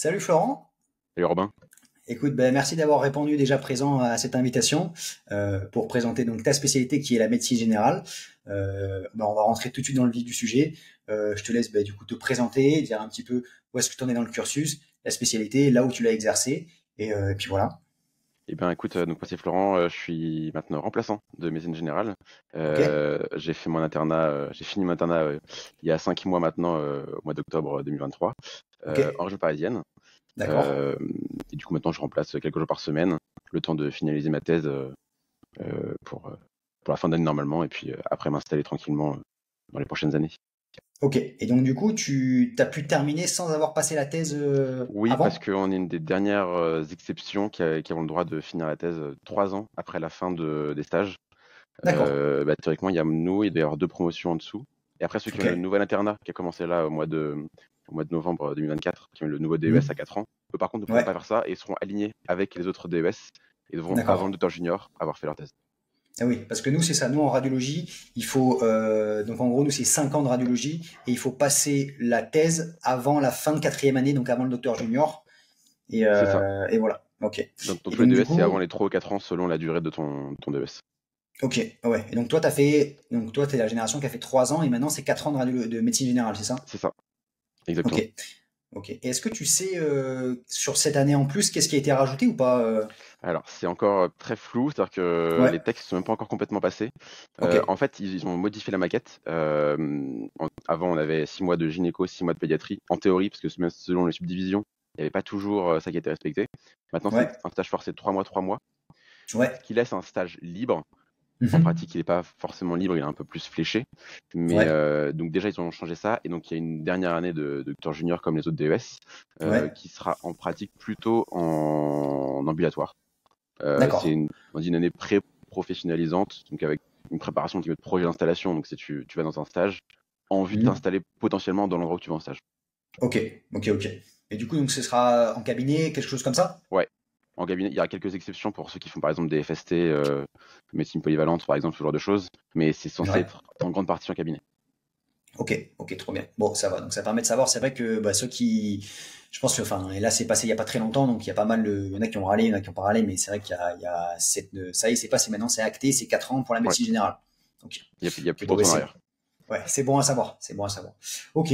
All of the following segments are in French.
Salut Florent. Salut Robin. Écoute, ben, merci d'avoir répondu déjà présent à cette invitation pour présenter donc ta spécialité qui est la médecine générale. Ben, on va rentrer tout de suite dans le vif du sujet. Je te laisse ben, du coup te présenter, dire un petit peu où est-ce que tu en es dans le cursus, la spécialité, là où tu l'as exercé, et puis voilà. Eh bien, écoute, donc moi c'est Florent, je suis maintenant remplaçant de médecine générale. Ok, J'ai fait mon internat, j'ai fini mon internat il y a 5 mois maintenant, au mois d'octobre 2023, ok, en région parisienne. d'accord. Euh, et du coup, maintenant, je remplace quelques jours par semaine, le temps de finaliser ma thèse pour la fin d'année normalement, et puis après m'installer tranquillement dans les prochaines années. Ok. Et donc du coup, tu as pu terminer sans avoir passé la thèse Oui, parce avant? qu'on est une des dernières exceptions qui avons le droit de finir la thèse 3 ans après la fin des stages. D'accord. Théoriquement, il y a nous, il doit y avoir deux promotions en dessous. Et après, ceux qui ont Ok. le nouvel internat qui a commencé là au mois de novembre 2024, qui ont le nouveau DES à Hmm. 4 ans, eux par contre ne pourront pas Ouais. faire ça et seront alignés avec les autres DES et devront, avant le D'accord. docteur junior, avoir fait leur thèse. Ah oui, parce que nous, c'est ça. Nous, en radiologie, il faut. Donc, en gros, nous, c'est 5 ans de radiologie et il faut passer la thèse avant la fin de quatrième année, donc avant le docteur junior. C'est ça. Et voilà. Ok. Dans Et tous les donc, du DES, c'est avant coup, les 3 ou 4 ans selon la durée de ton DES. ok. Ouais. Et donc, toi, t'as fait. Donc, toi, t'es la génération qui a fait 3 ans et maintenant, c'est 4 ans de médecine générale, c'est ça? C'est ça, Ok. exactement. Ok. Et est-ce que tu sais, sur cette année en plus, qu'est-ce qui a été rajouté ou pas Alors, c'est encore très flou, c'est-à-dire que Ouais. les textes sont même pas encore complètement passés. Ok. En fait, ils ont modifié la maquette. Avant, on avait 6 mois de gynéco, 6 mois de pédiatrie, en théorie, parce que même selon les subdivisions, il n'y avait pas toujours ça qui était respecté. Maintenant, c'est Ouais. un stage forcé de 3 mois, 3 mois, ce Ouais. qui laisse un stage libre. En Mhm. pratique, il n'est pas forcément libre, il est un peu plus fléché. Mais Ouais. donc déjà, ils ont changé ça. Et donc, il y a une dernière année de docteur junior comme les autres DES, Ouais. qui sera en pratique plutôt en ambulatoire. C'est D'accord. on dit une année pré-professionnalisante, donc avec une préparation de projet d'installation. Donc, c'est tu vas dans un stage en vue de Mhm. t'installer potentiellement dans l'endroit où tu vas en stage. Ok. Ok. Ok. Et du coup, donc, ce sera en cabinet, quelque chose comme ça? Ouais. En cabinet, il y a quelques exceptions pour ceux qui font par exemple des FST, médecine polyvalente par exemple, ce genre de choses, mais c'est censé Ouais. être en grande partie en cabinet. Ok, ok, trop bien. Bon, ça va. Donc ça permet de savoir. C'est vrai que bah, ceux qui, je pense que, enfin, et là c'est passé il y a pas très longtemps, donc il y a pas mal il y en a qui ont râlé, il y en a qui ont pas râlé, mais c'est vrai il y a ça y est, c'est passé maintenant, c'est acté, c'est 4 ans pour la Ouais. médecine générale. Ok, Il y a plus ok, de bon, bah, retour en arrière. ouais, c'est bon à savoir, c'est bon à savoir. Ok.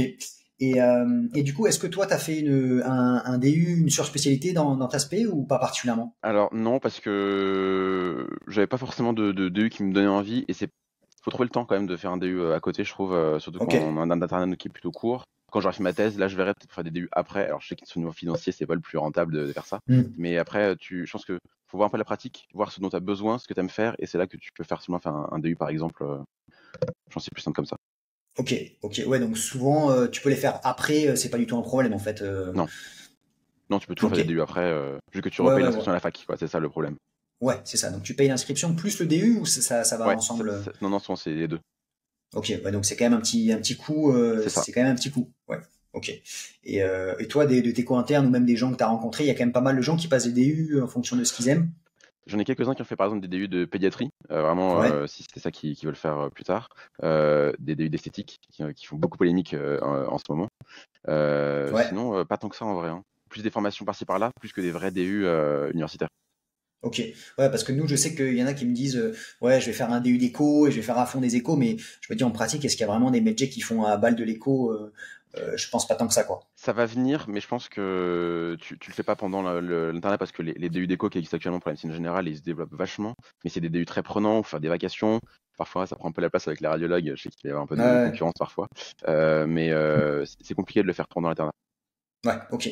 Et du coup, est-ce que toi, t'as fait un DU, une surspécialité dans ta spé ou pas particulièrement? Alors non, parce que j'avais pas forcément de DU qui me donnait envie, et c'est faut trouver le temps quand même de faire un DU à côté, je trouve, surtout quand Ok. on a un internat qui est plutôt court. Quand j'aurai fait ma thèse, là je verrai peut-être faire des DU après. Alors je sais que sur le niveau financier, c'est pas le plus rentable de faire ça, Hmm. mais après, je pense que faut voir un peu la pratique, voir ce dont tu as besoin, ce que tu aimes faire, et c'est là que tu peux faire seulement faire un DU par exemple. Je pense que c'est plus simple comme ça. Ok, ok, ouais, donc souvent tu peux les faire après, c'est pas du tout un problème en fait. Non, non, tu peux toujours faire Ok, des DU après, vu que tu ouais, repayes ouais, ouais. l'inscription à la fac, quoi. C'est ça le problème. Ouais, c'est ça. Donc tu payes l'inscription plus le DU ou ça va Ouais, ensemble? non, non, souvent c'est les deux. Ok, ouais, donc c'est quand même un petit coût, C'est ça. c'est quand même un petit coût. Ouais, ok. Et toi, de tes co-internes ou même des gens que tu as rencontrés, il y a quand même pas mal de gens qui passent des DU en fonction de ce qu'ils aiment. J'en ai quelques-uns qui ont fait par exemple des DU de pédiatrie, vraiment Ouais, si c'était ça qu'ils veulent faire plus tard, des DU d'esthétique qui font beaucoup polémique en ce moment. ouais, Sinon, pas tant que ça en vrai, hein. Plus des formations par-ci par-là, plus que des vrais DU universitaires. ok. Ouais, parce que nous, je sais qu'il y en a qui me disent, ouais, je vais faire un DU d'éco et je vais faire à fond des échos, mais je me dis en pratique, est-ce qu'il y a vraiment des métiers qui font à balle de l'écho? Je pense pas tant que ça, quoi. Ça va venir, mais je pense que tu le fais pas pendant l'internat parce que les DU d'éco qui existent actuellement pour la médecine générale, ils se développent vachement, mais c'est des DU très prenants, faut faire des vacations. Parfois, ça prend un peu la place avec les radiologues. Je sais qu'il y a un peu de Ouais, concurrence parfois, mais c'est compliqué de le faire pendant l'internat. ouais, ok.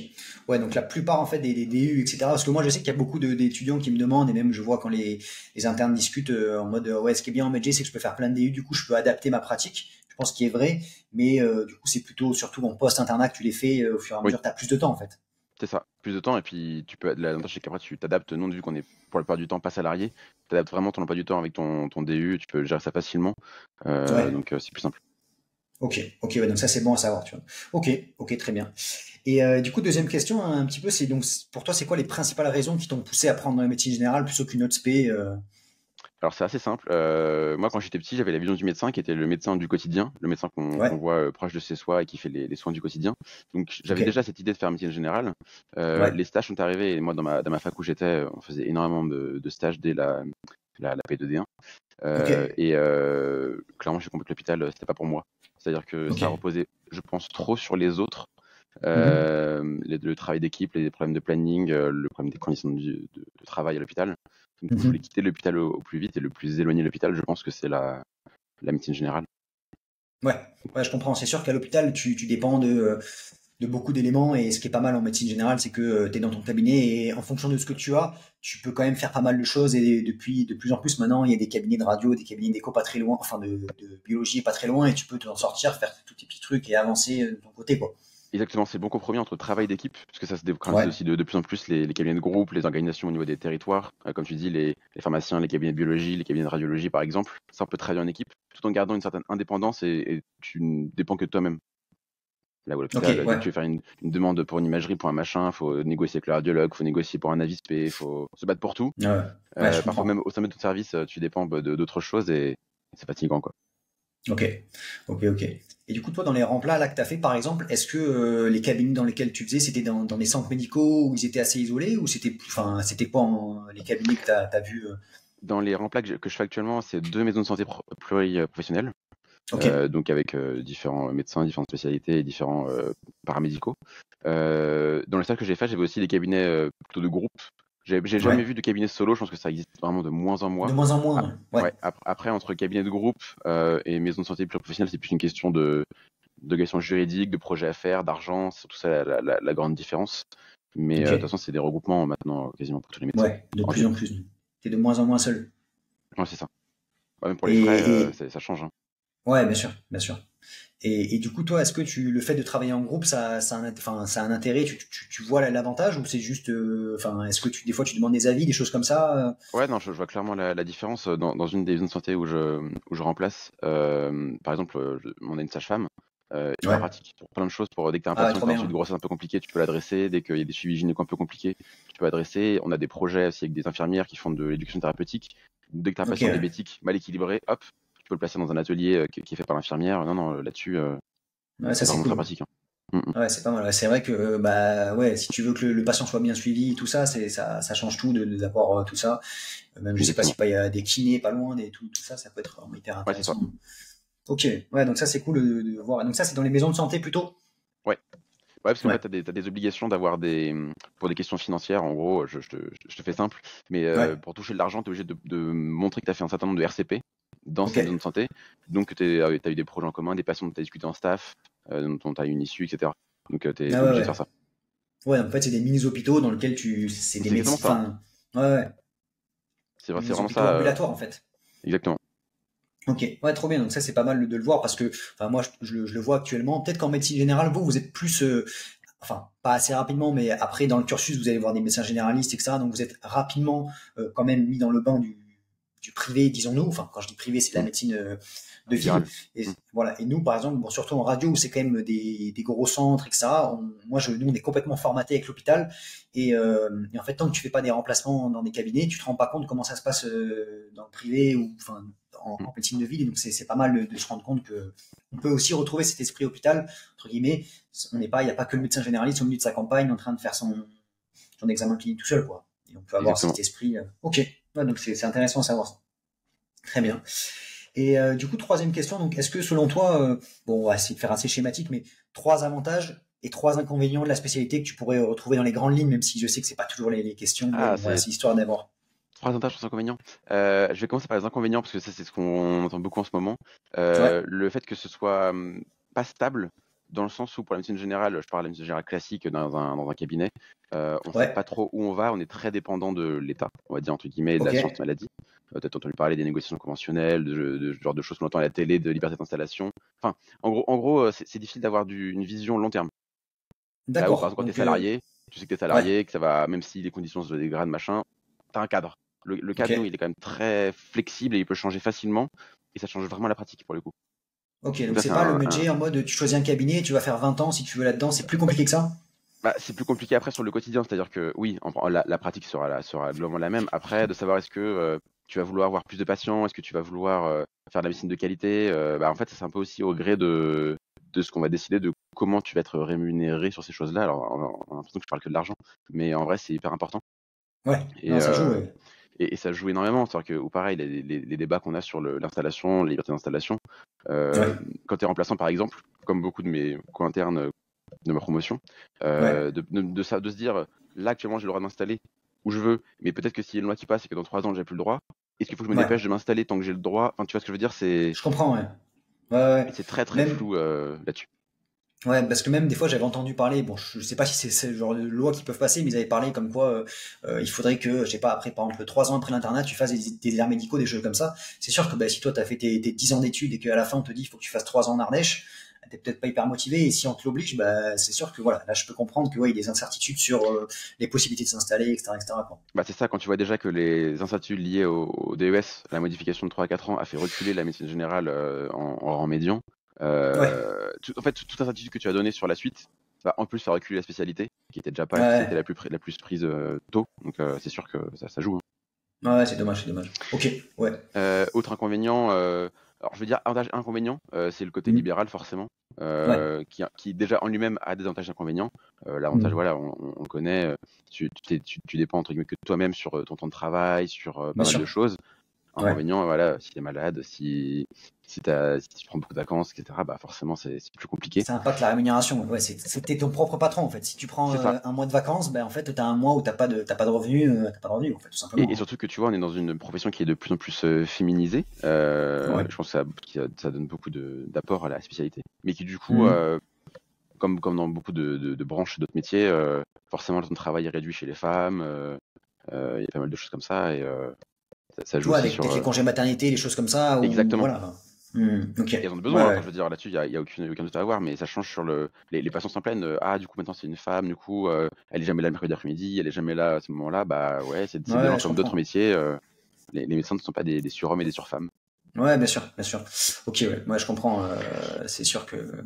Ouais, donc la plupart en fait des DU, etc. Parce que moi je sais qu'il y a beaucoup d'étudiants qui me demandent, et même je vois quand les internes discutent en mode ouais, ce qui est bien en médecine, c'est que je peux faire plein de DU, du coup je peux adapter ma pratique. Je pense qu'il est vrai, mais du coup c'est plutôt surtout en post-internat que tu les fais au fur et à Oui, mesure, tu as plus de temps en fait. c'est ça. Plus de temps, et puis l'avantage c'est qu'après tu t'adaptes, non, vu qu'on est pour la plupart du temps pas salarié, tu adaptes vraiment ton emploi du temps avec ton DU, tu peux gérer ça facilement, Ouais, donc c'est plus simple. ok, ok, ouais, donc ça c'est bon à savoir, tu vois. Ok, ok, très bien. Et du coup deuxième question un petit peu, c'est donc pour toi c'est quoi les principales raisons qui t'ont poussé à prendre la médecine générale plutôt qu'une autre spé Alors c'est assez simple. Moi, quand j'étais petit, j'avais la vision du médecin qui était le médecin du quotidien, le médecin qu'on Ouais, voit proche de chez soi et qui fait les soins du quotidien. Donc ok, j'avais déjà cette idée de faire médecine générale. ouais, Les stages sont arrivés et moi, dans ma fac où j'étais, on faisait énormément de stages dès la P2D1. ok, Clairement, j'ai compris que l'hôpital, c'était pas pour moi. C'est-à-dire que ok. ça reposait, je pense, trop sur les autres. Mhm, Le travail d'équipe, les problèmes de planning, le problème des conditions de travail à l'hôpital. Donc, du coup, je voulais mhm. quitter l'hôpital au plus vite et le plus éloigné de l'hôpital, je pense que c'est la médecine générale. Ouais, ouais, je comprends. C'est sûr qu'à l'hôpital, tu dépends de beaucoup d'éléments et ce qui est pas mal en médecine générale, c'est que tu es dans ton cabinet et en fonction de ce que tu as, tu peux quand même faire pas mal de choses et depuis de plus en plus maintenant, il y a des cabinets de radio, des cabinets d'éco pas très loin, enfin de biologie pas très loin et tu peux t'en sortir, faire tous tes petits trucs et avancer de ton côté, quoi. Exactement, c'est le bon compromis entre travail d'équipe, parce que ça se démocratise Ouais, aussi de plus en plus les cabinets de groupe, les organisations au niveau des territoires. Comme tu dis, les pharmaciens, les cabinets de biologie, les cabinets de radiologie, par exemple. Ça, on peut travailler en équipe, tout en gardant une certaine indépendance et tu ne dépends que de toi-même. Là où à ok, l'hôpital, dès que ouais, tu veux faire une demande pour une imagerie, pour un machin, faut négocier avec le radiologue, faut négocier pour un avis spé, faut se battre pour tout. ouais, ouais, je Parfois même comprends. au sein de ton service, tu dépends d'autres choses et c'est fatigant, quoi. Ok, ok, ok. Et du coup, toi, dans les remplats là que tu as fait, par exemple, est-ce que les cabinets dans lesquels tu faisais, c'était dans des centres médicaux où ils étaient assez isolés ou enfin, c'était quoi les cabinets que tu as vus Dans les remplats que je fais actuellement, c'est 2 maisons de santé pluriprofessionnelles, Ok, donc avec différents médecins, différentes spécialités et différents paramédicaux. Dans le stage que j'ai fait, j'avais aussi des cabinets plutôt de groupe. J'ai jamais ouais. vu de cabinet solo, je pense que ça existe vraiment de moins en De moins. moins en Ah, moins, ouais. ouais, après, entre cabinet de groupe et maison de santé pluriprofessionnelle, c'est plus une question de questions juridiques, de projets à faire, d'argent, c'est tout ça la grande différence. Mais Ok, de toute façon, c'est des regroupements maintenant quasiment pour tous les médecins. ouais, de En plus ville. en plus. T'es de moins en moins seul. Ouais, c'est ça. Ouais, même pour les frais, Et ça change, hein. ouais, bien sûr, bien sûr. Et du coup, toi, est-ce que le fait de travailler en groupe, enfin, ça a un intérêt, tu vois l'avantage ou c'est juste, enfin, est-ce que des fois tu demandes des avis, des choses comme ça Ouais, non, je vois clairement la différence dans une des zones de santé où je remplace. Par exemple, on a une sage-femme, hyper Ouais. pratique pour plein de choses. Dès que tu as un Ah ouais, patient trop qui a un suivi bien. de grossesse un peu compliqué, tu peux l'adresser. Dès qu'il y a des suivis gynéco un peu compliqués, tu peux l'adresser. On a des projets aussi avec des infirmières qui font de l'éducation thérapeutique. Dès que tu as un Ok, patient ouais. diabétique mal équilibré, hop, tu peux le placer dans un atelier qui est fait par l'infirmière. Non, non, là-dessus, Ouais, ça c'est c'est vraiment très cool. pratique, hein. Mm, mm. Ouais, c'est pas mal. Ouais, c'est vrai que bah ouais, si tu veux que le patient soit bien suivi, tout ça, ça change tout d'avoir tout ça. Même je sais pas Exactement. s'il y a des kinés pas loin, tout ça, ça peut être vraiment hyper Ouais, c'est ça. intéressant. Ok, ouais, donc ça c'est cool de voir. Donc ça c'est dans les maisons de santé plutôt. Ouais. Ouais, parce qu'en Ouais, fait, t'as des obligations d'avoir pour des questions financières, en gros, je te fais simple, mais ouais, pour toucher de l'argent, tu es obligé de montrer que tu as fait un certain nombre de RCP dans ok. cette zone de santé, donc que tu as eu des projets en commun, des patients dont tu as discuté en staff, dont tu as eu une issue, etc. Donc tu es Ah ouais, obligé de faire ouais. ça. Ouais, en fait c'est des mini hôpitaux dans lesquels c'est des C'est exactement médecins. ça, hein. Enfin, ouais, ouais, des C'est mini vraiment hôpitaux ça, ambulatoires en fait. exactement. Ok, ouais, trop bien. Donc ça, c'est pas mal de le voir parce que, enfin, moi, je le vois actuellement. Peut-être qu'en médecine générale, vous êtes plus, enfin, pas assez rapidement, mais après, dans le cursus, vous allez voir des médecins généralistes, etc. Donc vous êtes rapidement quand même mis dans le bain du privé, disons-nous. Enfin, quand je dis privé, c'est la Mm. médecine de ville. Libéral. Et Mm. voilà. Et nous, par exemple, bon, surtout en radio, où c'est quand même des gros centres, etc. Nous, on est complètement formaté avec l'hôpital. Et en fait, tant que tu fais pas des remplacements dans des cabinets, tu te rends pas compte comment ça se passe dans le privé ou, enfin, Mm. en médecine de ville. Et donc, c'est pas mal de se rendre compte que on peut aussi retrouver cet esprit hôpital, entre guillemets. Il n'y a pas que le médecin généraliste au milieu de sa campagne en train de faire son examen clinique tout seul, quoi. Et on peut avoir cet Exactement. esprit. Ok. Ouais, donc c'est intéressant à savoir ça. Très bien. Et du coup, troisième question, donc est-ce que selon toi, bon, on va essayer de faire assez schématique, mais trois avantages et trois inconvénients de la spécialité que tu pourrais retrouver dans les grandes lignes, même si je sais que c'est pas toujours les questions, mais Ah, bon, voilà, c'est c'est histoire d'avoir. trois avantages, trois inconvénients. Je vais commencer par les inconvénients parce que ça, c'est ce qu'on entend beaucoup en ce moment. Ouais, Le fait que ce soit pas stable, dans le sens où pour la médecine générale, je parle de la médecine générale classique dans un cabinet, on sait ouais, pas trop où on va, on est très dépendant de l'État, on va dire entre guillemets, et de ok, l'assurance maladie. Peut-être entendu parler des négociations conventionnelles, de ce genre de choses qu'on entend à la télé, de liberté d'installation. Enfin, en gros, c'est difficile d'avoir une vision long terme. Là où, par d'accord. exemple, quand tu es Donc, salarié, tu sais que tu es ouais, salarié, que ça va, même si les conditions se dégradent, machin, tu as un cadre. Le ok, cadre, nous, il est quand même très flexible et il peut changer facilement. Et ça change vraiment la pratique pour le coup. ok. Donc Donc ça, c'est c'est pas le budget en mode tu choisis un cabinet, tu vas faire 20 ans si tu veux là-dedans, c'est plus compliqué que ça. bah, c'est plus compliqué après sur le quotidien. C'est-à-dire que oui, la pratique sera globalement la même. Après, de savoir est-ce que tu vas vouloir avoir plus de patients? Est-ce que tu vas vouloir faire de la médecine de qualité? Bah, en fait, c'est un peu aussi au gré de ce qu'on va décider de comment tu vas être rémunéré sur ces choses-là. Alors, on a l'impression que je parle que de l'argent, mais en vrai, c'est hyper important. Ouais, Et, non, ça joue, euh, ouais. et ça joue énormément. C'est-à-dire que, ou pareil, les débats qu'on a sur l'installation, la liberté d'installation, euh, Ouais, quand tu es remplaçant, par exemple, comme beaucoup de mes co-internes de ma promotion, ouais, de se dire, là, actuellement, j'ai le droit de m'installer où je veux, mais peut-être que s'il y a une loi qui passe et que dans 3 ans, j'ai plus le droit, est-ce qu'il faut que je me ouais. dépêche de m'installer tant que j'ai le droit? Enfin, tu vois ce que je veux dire? Je comprends, ouais. Ouais, ouais. C'est très, très Même, flou là-dessus. ouais, parce que même des fois j'avais entendu parler, bon, je sais pas si c'est le genre de loi qui peuvent passer, mais ils avaient parlé comme quoi il faudrait que, je sais pas, après, par exemple, 3 ans après l'internat, tu fasses des arts médicaux, des choses comme ça. C'est sûr que bah, si toi t'as fait tes 10 ans d'études et qu'à la fin on te dit il faut que tu fasses 3 ans en Ardèche, t'es peut-être pas hyper motivé, et si on te l'oblige, bah, c'est sûr que voilà, là je peux comprendre que ouais, il y a des incertitudes sur les possibilités de s'installer, etc., etc., quoi. Bah, c'est ça, quand tu vois déjà que les incertitudes liées au DES, la modification de 3 à 4 ans, a fait reculer la médecine générale en rang médian. Ouais, En fait, toute incertitude que tu as donnée sur la suite va en plus faire reculer la spécialité, qui était déjà pas la spécialité ouais, la plus prise tôt. Donc c'est sûr que ça joue, hein. ouais, c'est dommage, c'est dommage. Ok, ouais. Autre inconvénient, alors je veux dire avantage inconvénient, c'est le côté Hmm. libéral forcément, Ouais. qui déjà en lui-même a des avantages et inconvénients. L'avantage, Hmm. voilà, on le connaît, tu dépends entre guillemets que de toi-même sur ton temps de travail, sur pas Bien mal sûr. de choses. Ouais. Inconvénient, voilà, si tu es malade, si tu prends beaucoup de vacances, etc., bah forcément c'est plus compliqué. Ça impacte la rémunération. Ouais, t'es ton propre patron en fait. Si tu prends C'est ça. un mois de vacances, ben en fait t'as un mois où t'as pas de revenus, en fait, tout Et simplement, hein. surtout que tu vois, on est dans une profession qui est de plus en plus féminisée. Ouais. Je pense que ça donne beaucoup d'apport à la spécialité. Mais qui du coup, Mhm. comme dans beaucoup de branches et d'autres métiers, forcément le temps de travail est réduit chez les femmes. Il y a pas mal de choses comme ça et ça joue Ouais, aussi avec sur. peut-être les congés maternité, les choses comme ça, ou Exactement. voilà. Ok. Et elles ont Ouais, besoin, hein. Enfin, ouais. je veux dire, là-dessus, il y a aucun doute à avoir, mais ça change sur les patients s'en plaignent. Ah, du coup, maintenant, c'est une femme, du coup, elle est jamais là le mercredi après-midi, elle est jamais là à ce moment-là. Bah ouais, c'est des gens Ouais, je comme d'autres comprends. métiers. Les médecins ne sont pas des surhommes et des surfemmes. Ouais, bien sûr, bien sûr. Ok, ouais. Moi, je comprends. C'est sûr que.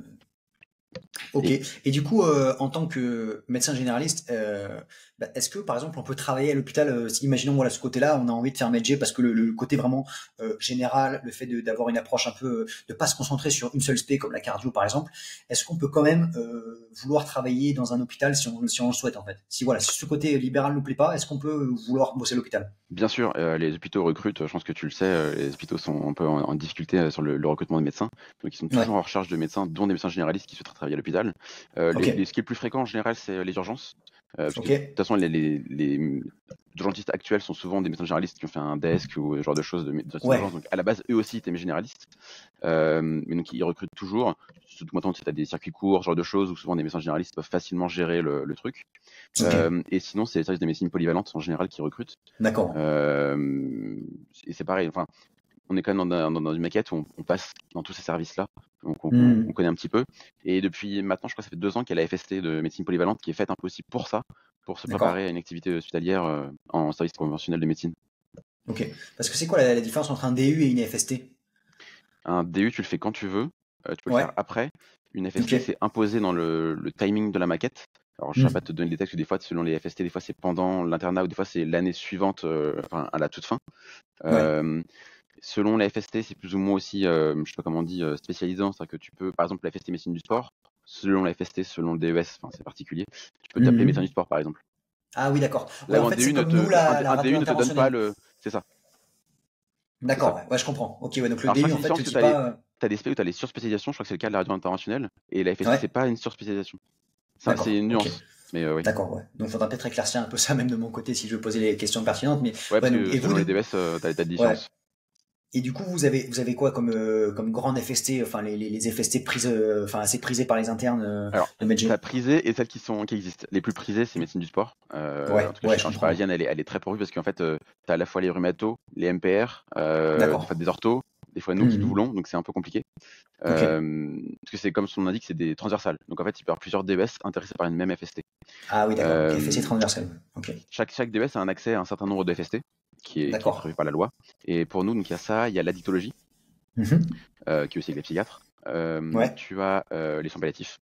Ok. Et Et du coup, en tant que médecin généraliste, bah, est-ce que, par exemple, on peut travailler à l'hôpital, si, imaginons, voilà, ce côté-là, on a envie de faire médecin parce que le côté vraiment général, le fait d'avoir une approche un peu, de pas se concentrer sur une seule spé comme la cardio, par exemple, est-ce qu'on peut quand même vouloir travailler dans un hôpital si on le souhaite, en fait? Si voilà, si ce côté libéral nous plaît pas, est-ce qu'on peut vouloir bosser à l'hôpital? bien sûr, les hôpitaux recrutent, je pense que tu le sais, les hôpitaux sont un peu en difficulté sur le recrutement de médecins. Donc ils sont Ouais. toujours en recherche de médecins, dont des médecins généralistes qui souhaitent travailler à l'hôpital. Ok. Ce qui est le plus fréquent en général, c'est les urgences. Parce que Ok. de toute façon, les urgentistes actuels sont souvent des médecins généralistes qui ont fait un desk ou ce genre de choses de Ouais. urgence. Donc à la base, eux aussi étaient généralistes. Mais donc ils recrutent toujours. Surtout maintenant, tu as des circuits courts, ce genre de choses, où souvent des médecins généralistes peuvent facilement gérer le truc. Ok. Et sinon, c'est les services de médecine polyvalente en général qui recrutent. D'accord. Et c'est pareil, enfin, on est quand même dans une maquette où on passe dans tous ces services-là, donc on Hmm. connaît un petit peu. Et depuis maintenant, je crois que ça fait 2 ans qu'il y a la FST de médecine polyvalente qui est faite un peu aussi pour ça, pour se D'accord. préparer à une activité hospitalière en service conventionnel de médecine. Ok. Parce que c'est quoi la différence entre un DU et une FST? Un DU, tu le fais quand tu veux, tu peux le Ouais. faire après. Une Ok. FST, c'est imposé dans le timing de la maquette. Alors, je ne saurais pas Hmm. te donner des textes, des fois, selon les FST, des fois c'est pendant l'internat ou des fois c'est l'année suivante, enfin, à la toute fin. Ouais. Euh, Selon la FST, c'est plus ou moins aussi, je sais pas comment on dit, spécialisant. C'est-à-dire que tu peux, par exemple, la FST médecine du sport, selon la FST, selon le DES, enfin c'est particulier, tu peux t'appeler médecin du Mhm. sport, par exemple. Ah oui, d'accord. Ouais, Là où en un fait, c'est DU ne comme nous, te, un, la un radio DU ne te donne pas interventionnelle. le. C'est ça, c'est D'accord, ça. ouais, ouais, je comprends. Ok, ouais, donc le Alors je crois DU, que en c'est fait, différent te parce que dit tu as les. pas. T'as des spé où tu as les surspécialisations, je crois que c'est le cas de la radio interventionnelle, et la FST, c'est Ouais, pas une surspécialisation. C'est d'accord, une ok. nuance, mais oui. D'accord, ouais. Donc, faudra peut-être éclaircir un peu ça, même de mon côté, si je veux poser les questions pertinentes. Mais, Ouais, ouais, parce donc, que et vous, selon les DES, t'as des ouais. différences. Et du coup, vous avez quoi comme grande FST, enfin, les FST prises, enfin, assez prisées par les internes Alors, de t'as Medjay? prisé et celles qui existent. Les plus prisées, c'est médecine du sport. En Ouais, tout cas, ouais, chez je Énergie comprends. Parisienne, elle est très pourvue parce qu'en fait, t'as à la fois les rhumatos, les MPR, des fois D'accord. des orthos, des fois nous qui Mhm. voulons, donc c'est un peu compliqué. Ok. Parce que c'est comme son nom l'indique, c'est des transversales. Donc en fait, il peut y avoir plusieurs DES intéressés par une même FST. Ah oui, d'accord. Donc, FST Euh, transversale. Ouais. Ok. chaque DES a un accès à un certain nombre de FST qui est D'accord. prévu par la loi. Et pour nous, donc il y a ça, il y a l'addictologie, Mhm. qui est aussi avec les psychiatres. Ouais. Tu as les soins palliatifs.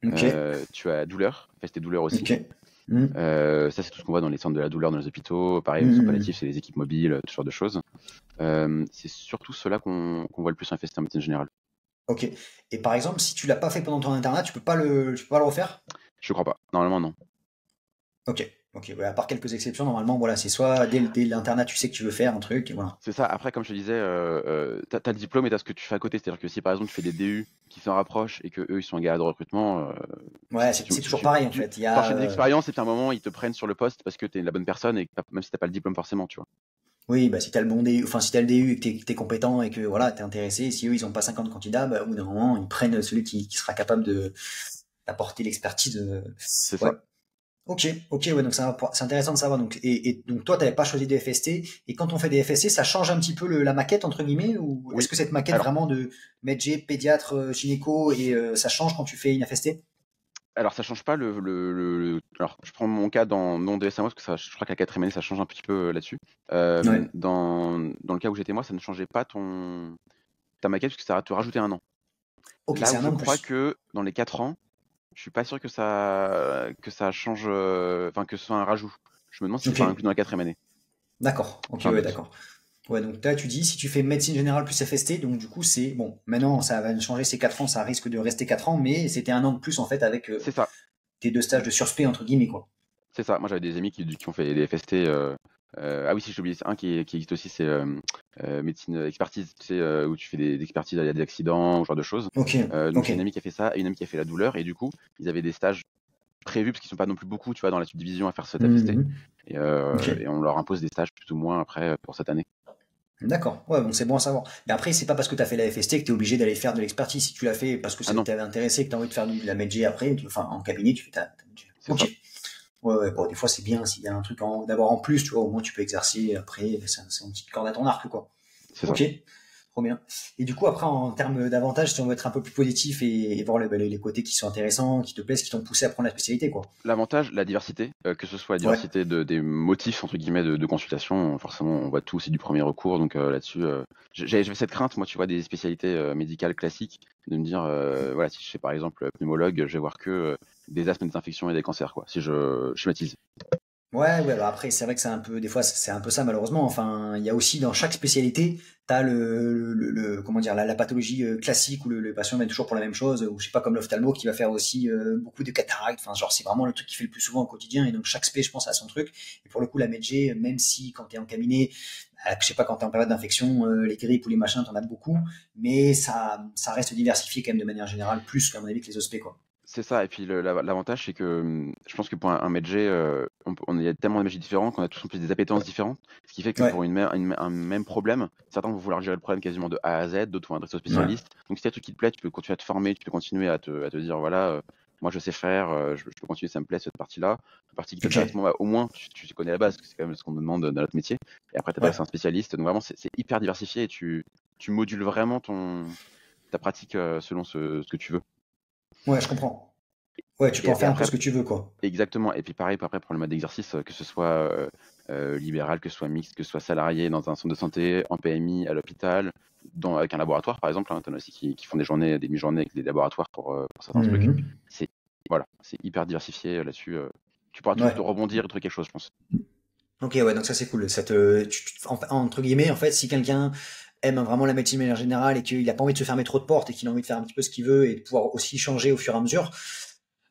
Ok. Tu as douleur, FST douleur aussi. Ok. Mhm. Ça, c'est tout ce qu'on voit dans les centres de la douleur dans les hôpitaux. Pareil, les soins Mhm. palliatifs, c'est les équipes mobiles, tout ce genre de choses. C'est surtout ceux-là qu'on voit le plus infestés en médecine générale. Ok. Et par exemple, si tu l'as pas fait pendant ton internat, tu peux pas le refaire? Je crois pas. Normalement, non. Ok. Ok. Ouais, à part quelques exceptions, normalement, voilà, c'est soit dès l'internat, tu sais que tu veux faire un truc, et voilà. C'est ça. Après, comme je te disais, t'as le diplôme et t'as ce que tu fais à côté. C'est-à-dire que si par exemple tu fais des DU qui s'en rapprochent et que eux ils sont en galère de recrutement, Ouais, c'est toujours pareil en fait. Il y a, t'enchaînes des expériences et puis à un moment ils te prennent sur le poste parce que t'es la bonne personne et même si t'as pas le diplôme forcément, tu vois. oui, bah si t'as le bon DU, enfin si t'as le DU et que t'es compétent et que voilà, t'es intéressé, si eux ils ont pas 50 candidats, bah au bout d'un moment, ils prennent celui qui sera capable d'apporter l'expertise. C'est Ouais. ça. Ok, ok, ouais, donc c'est intéressant de savoir. Donc, et donc toi, t'avais pas choisi des FST, et quand on fait des FST, ça change un petit peu la maquette entre guillemets, ou est-ce Oui. que cette maquette Alors, vraiment de médecin, pédiatre, gynéco, et ça change quand tu fais une FST? alors ça change pas Alors, je prends mon cas dans non DSMO parce que ça, je crois qu'à la quatrième année ça change un petit peu là-dessus. Ouais. Dans le cas où j'étais moi, ça ne changeait pas ta maquette parce que ça va te rajouter un an. Ok, Là c'est où un je an de crois plus. que dans les 4 ans, je suis pas sûr que ça change, enfin que ce soit un rajout. Je me demande si c'est Ok, pas inclus dans la quatrième année. d'accord. Ok, J'ai un ouais, doute. d'accord. Ouais, donc là, tu dis, si tu fais médecine générale plus FST, donc du coup, c'est bon. Maintenant, ça va changer ces 4 ans, ça risque de rester 4 ans, mais c'était un an de plus en fait avec C'est ça, tes deux stages de surspé entre guillemets, quoi. c'est ça. Moi j'avais des amis qui ont fait des FST. Ah oui, si j'ai oublié, un qui existe aussi, c'est médecine expertise, tu sais, où tu fais des expertises à des accidents, ce genre de choses. Ok, Donc ok. j'ai une amie qui a fait ça et une amie qui a fait la douleur et du coup ils avaient des stages prévus parce qu'ils sont pas non plus beaucoup, tu vois, dans la subdivision à faire cette FST Mhm. Ok. et on leur impose des stages plus ou moins après pour cette année. D'accord. Ouais, bon, c'est bon à savoir. Mais après, c'est pas parce que tu as fait la FST que tu es obligé d'aller faire de l'expertise. Si tu l'as fait parce que Ah ça non, t'avait intéressé, que tu as envie de faire de la medj après, enfin, en cabinet, tu fais ta medj. c'est Ok. ça, Ouais, ouais, bon, des fois, c'est bien s'il y a un truc d'avoir en plus, tu vois, au moins tu peux exercer après, c'est une petite corde à ton arc, quoi. c'est ça. Ok. Trop bien. Et du coup, après, en termes d'avantages, si on veut être un peu plus positif et voir les côtés qui sont intéressants, qui te plaisent, qui t'ont poussé à prendre la spécialité, quoi. L'avantage, la diversité, que ce soit la Ouais. diversité des motifs entre guillemets de consultation, forcément on voit tout, c'est du premier recours, donc là-dessus, j'avais cette crainte, moi tu vois, des spécialités médicales classiques, de me dire, voilà, si je fais par exemple pneumologue, je vais voir que des asthmes, des infections et des cancers, quoi, si je schématise. Ouais, ouais, bah après, c'est vrai que c'est un peu, des fois, c'est un peu ça, malheureusement. Enfin, il y a aussi dans chaque spécialité, t'as comment dire, la pathologie classique où le patient vient toujours pour la même chose, ou je sais pas, comme l'ophtalmo qui va faire aussi beaucoup de cataractes. Enfin, genre, c'est vraiment le truc qui fait le plus souvent au quotidien. Et donc, chaque spé, je pense, a son truc. Et pour le coup, la MedG, même si quand t'es en cabinet, je sais pas, quand t'es en période d'infection, les grippes ou les machins, t'en as beaucoup. Mais ça reste diversifié quand même de manière générale, plus, à mon avis, que les ospés, quoi. C'est ça, et puis l'avantage, c'est que je pense que pour un medjay, il y a tellement de magies différents qu'on a tous en plus des appétences différentes, ce qui fait que Ouais, pour un même problème, certains vont vouloir gérer le problème quasiment de A à Z, d'autres vont adresser au ouais. spécialiste. Donc si y a un truc qui te plaît, tu peux continuer à te former, tu peux continuer à te dire, voilà, moi je sais faire, je peux continuer, ça me plaît cette partie-là. La partie qui Ok. t'intéresse moins, bah, au moins tu connais la base, parce que c'est quand même ce qu'on me demande dans notre métier, et après tu Ouais. adresses à un spécialiste. Donc vraiment, c'est hyper diversifié et tu modules vraiment ta pratique selon ce que tu veux. Ouais, je comprends. Ouais, tu peux en Et faire un peu après, ce que tu veux, quoi. exactement. Et puis pareil, après, pour le mode d'exercice, que ce soit libéral, que ce soit mixte, que ce soit salarié dans un centre de santé, en PMI, à l'hôpital, avec un laboratoire, par exemple. Hein, t'en as aussi qui font des journées, des mi-journées avec des laboratoires pour certains trucs. Mhm. C'est voilà, c'est hyper diversifié là-dessus. Tu pourras toujours Ouais. te rebondir et trouver quelque chose, je pense. Ok, ouais, donc ça c'est cool. Entre guillemets, en fait, si quelqu'un aime vraiment la médecine de manière générale et qu'il a pas envie de se fermer trop de portes et qu'il a envie de faire un petit peu ce qu'il veut et de pouvoir aussi changer au fur et à mesure,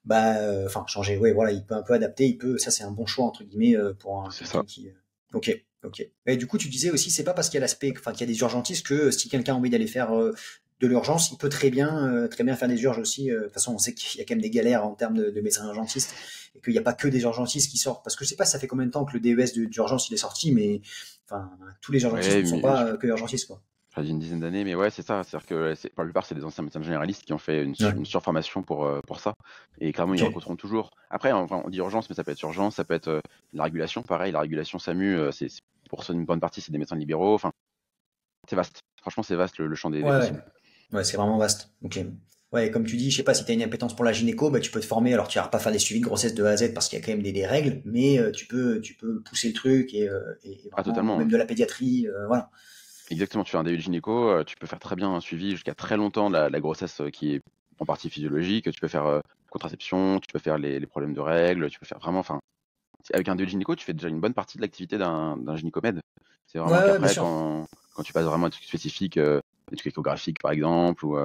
bah, enfin, changer, ouais, voilà, il peut un peu adapter, ça c'est un bon choix, entre guillemets, pour C'est ça. quelqu'un qui, ok, ok. Et du coup, tu disais aussi, c'est pas parce qu'il y a l'aspect, enfin, qu'il y a des urgentistes que si quelqu'un a envie d'aller faire de l'urgence, il peut très bien faire des urgences aussi. De toute façon, on sait qu'il y a quand même des galères en termes de médecins urgentistes et qu'il n'y a pas que des urgentistes qui sortent. Parce que je sais pas, ça fait combien de temps que le DES d'urgence il est sorti, mais enfin, tous les urgentistes Ouais, ne sont mais pas que urgentistes, quoi. j'ai dit une dizaine d'années, mais ouais, c'est ça. C'est-à-dire que pour la plupart, c'est des anciens médecins généralistes qui ont fait Ouais. une surformation pour ça. Et clairement, ils Ok. recruteront toujours. Après, enfin, on dit urgence, mais ça peut être urgence, ça peut être la régulation. Pareil, la régulation SAMU, pour une bonne partie, c'est des médecins libéraux. Enfin, c'est vaste. Franchement, c'est vaste le champ des Ouais, ouais. possibles. Ouais, c'est vraiment vaste. Ok. Ouais, comme tu dis, je sais pas si tu as une appétence pour la gynéco, bah, tu peux te former. Alors, tu vas pas faire des suivis de grossesse de A à Z parce qu'il y a quand même des règles, mais tu peux pousser le truc et Ah, vraiment, totalement. même Ouais. de la pédiatrie, voilà. Exactement. Tu fais un DU de gynéco, tu peux faire très bien un suivi jusqu'à très longtemps de la grossesse qui est en partie physiologique. Tu peux faire contraception, tu peux faire les problèmes de règles, tu peux faire vraiment, enfin, avec un DU de gynéco, tu fais déjà une bonne partie de l'activité d'un gynécomède. C'est Ouais, vraiment ouais, bien qu'après, sûr. quand tu passes vraiment à des trucs spécifiques, des trucs échographiques par exemple, ou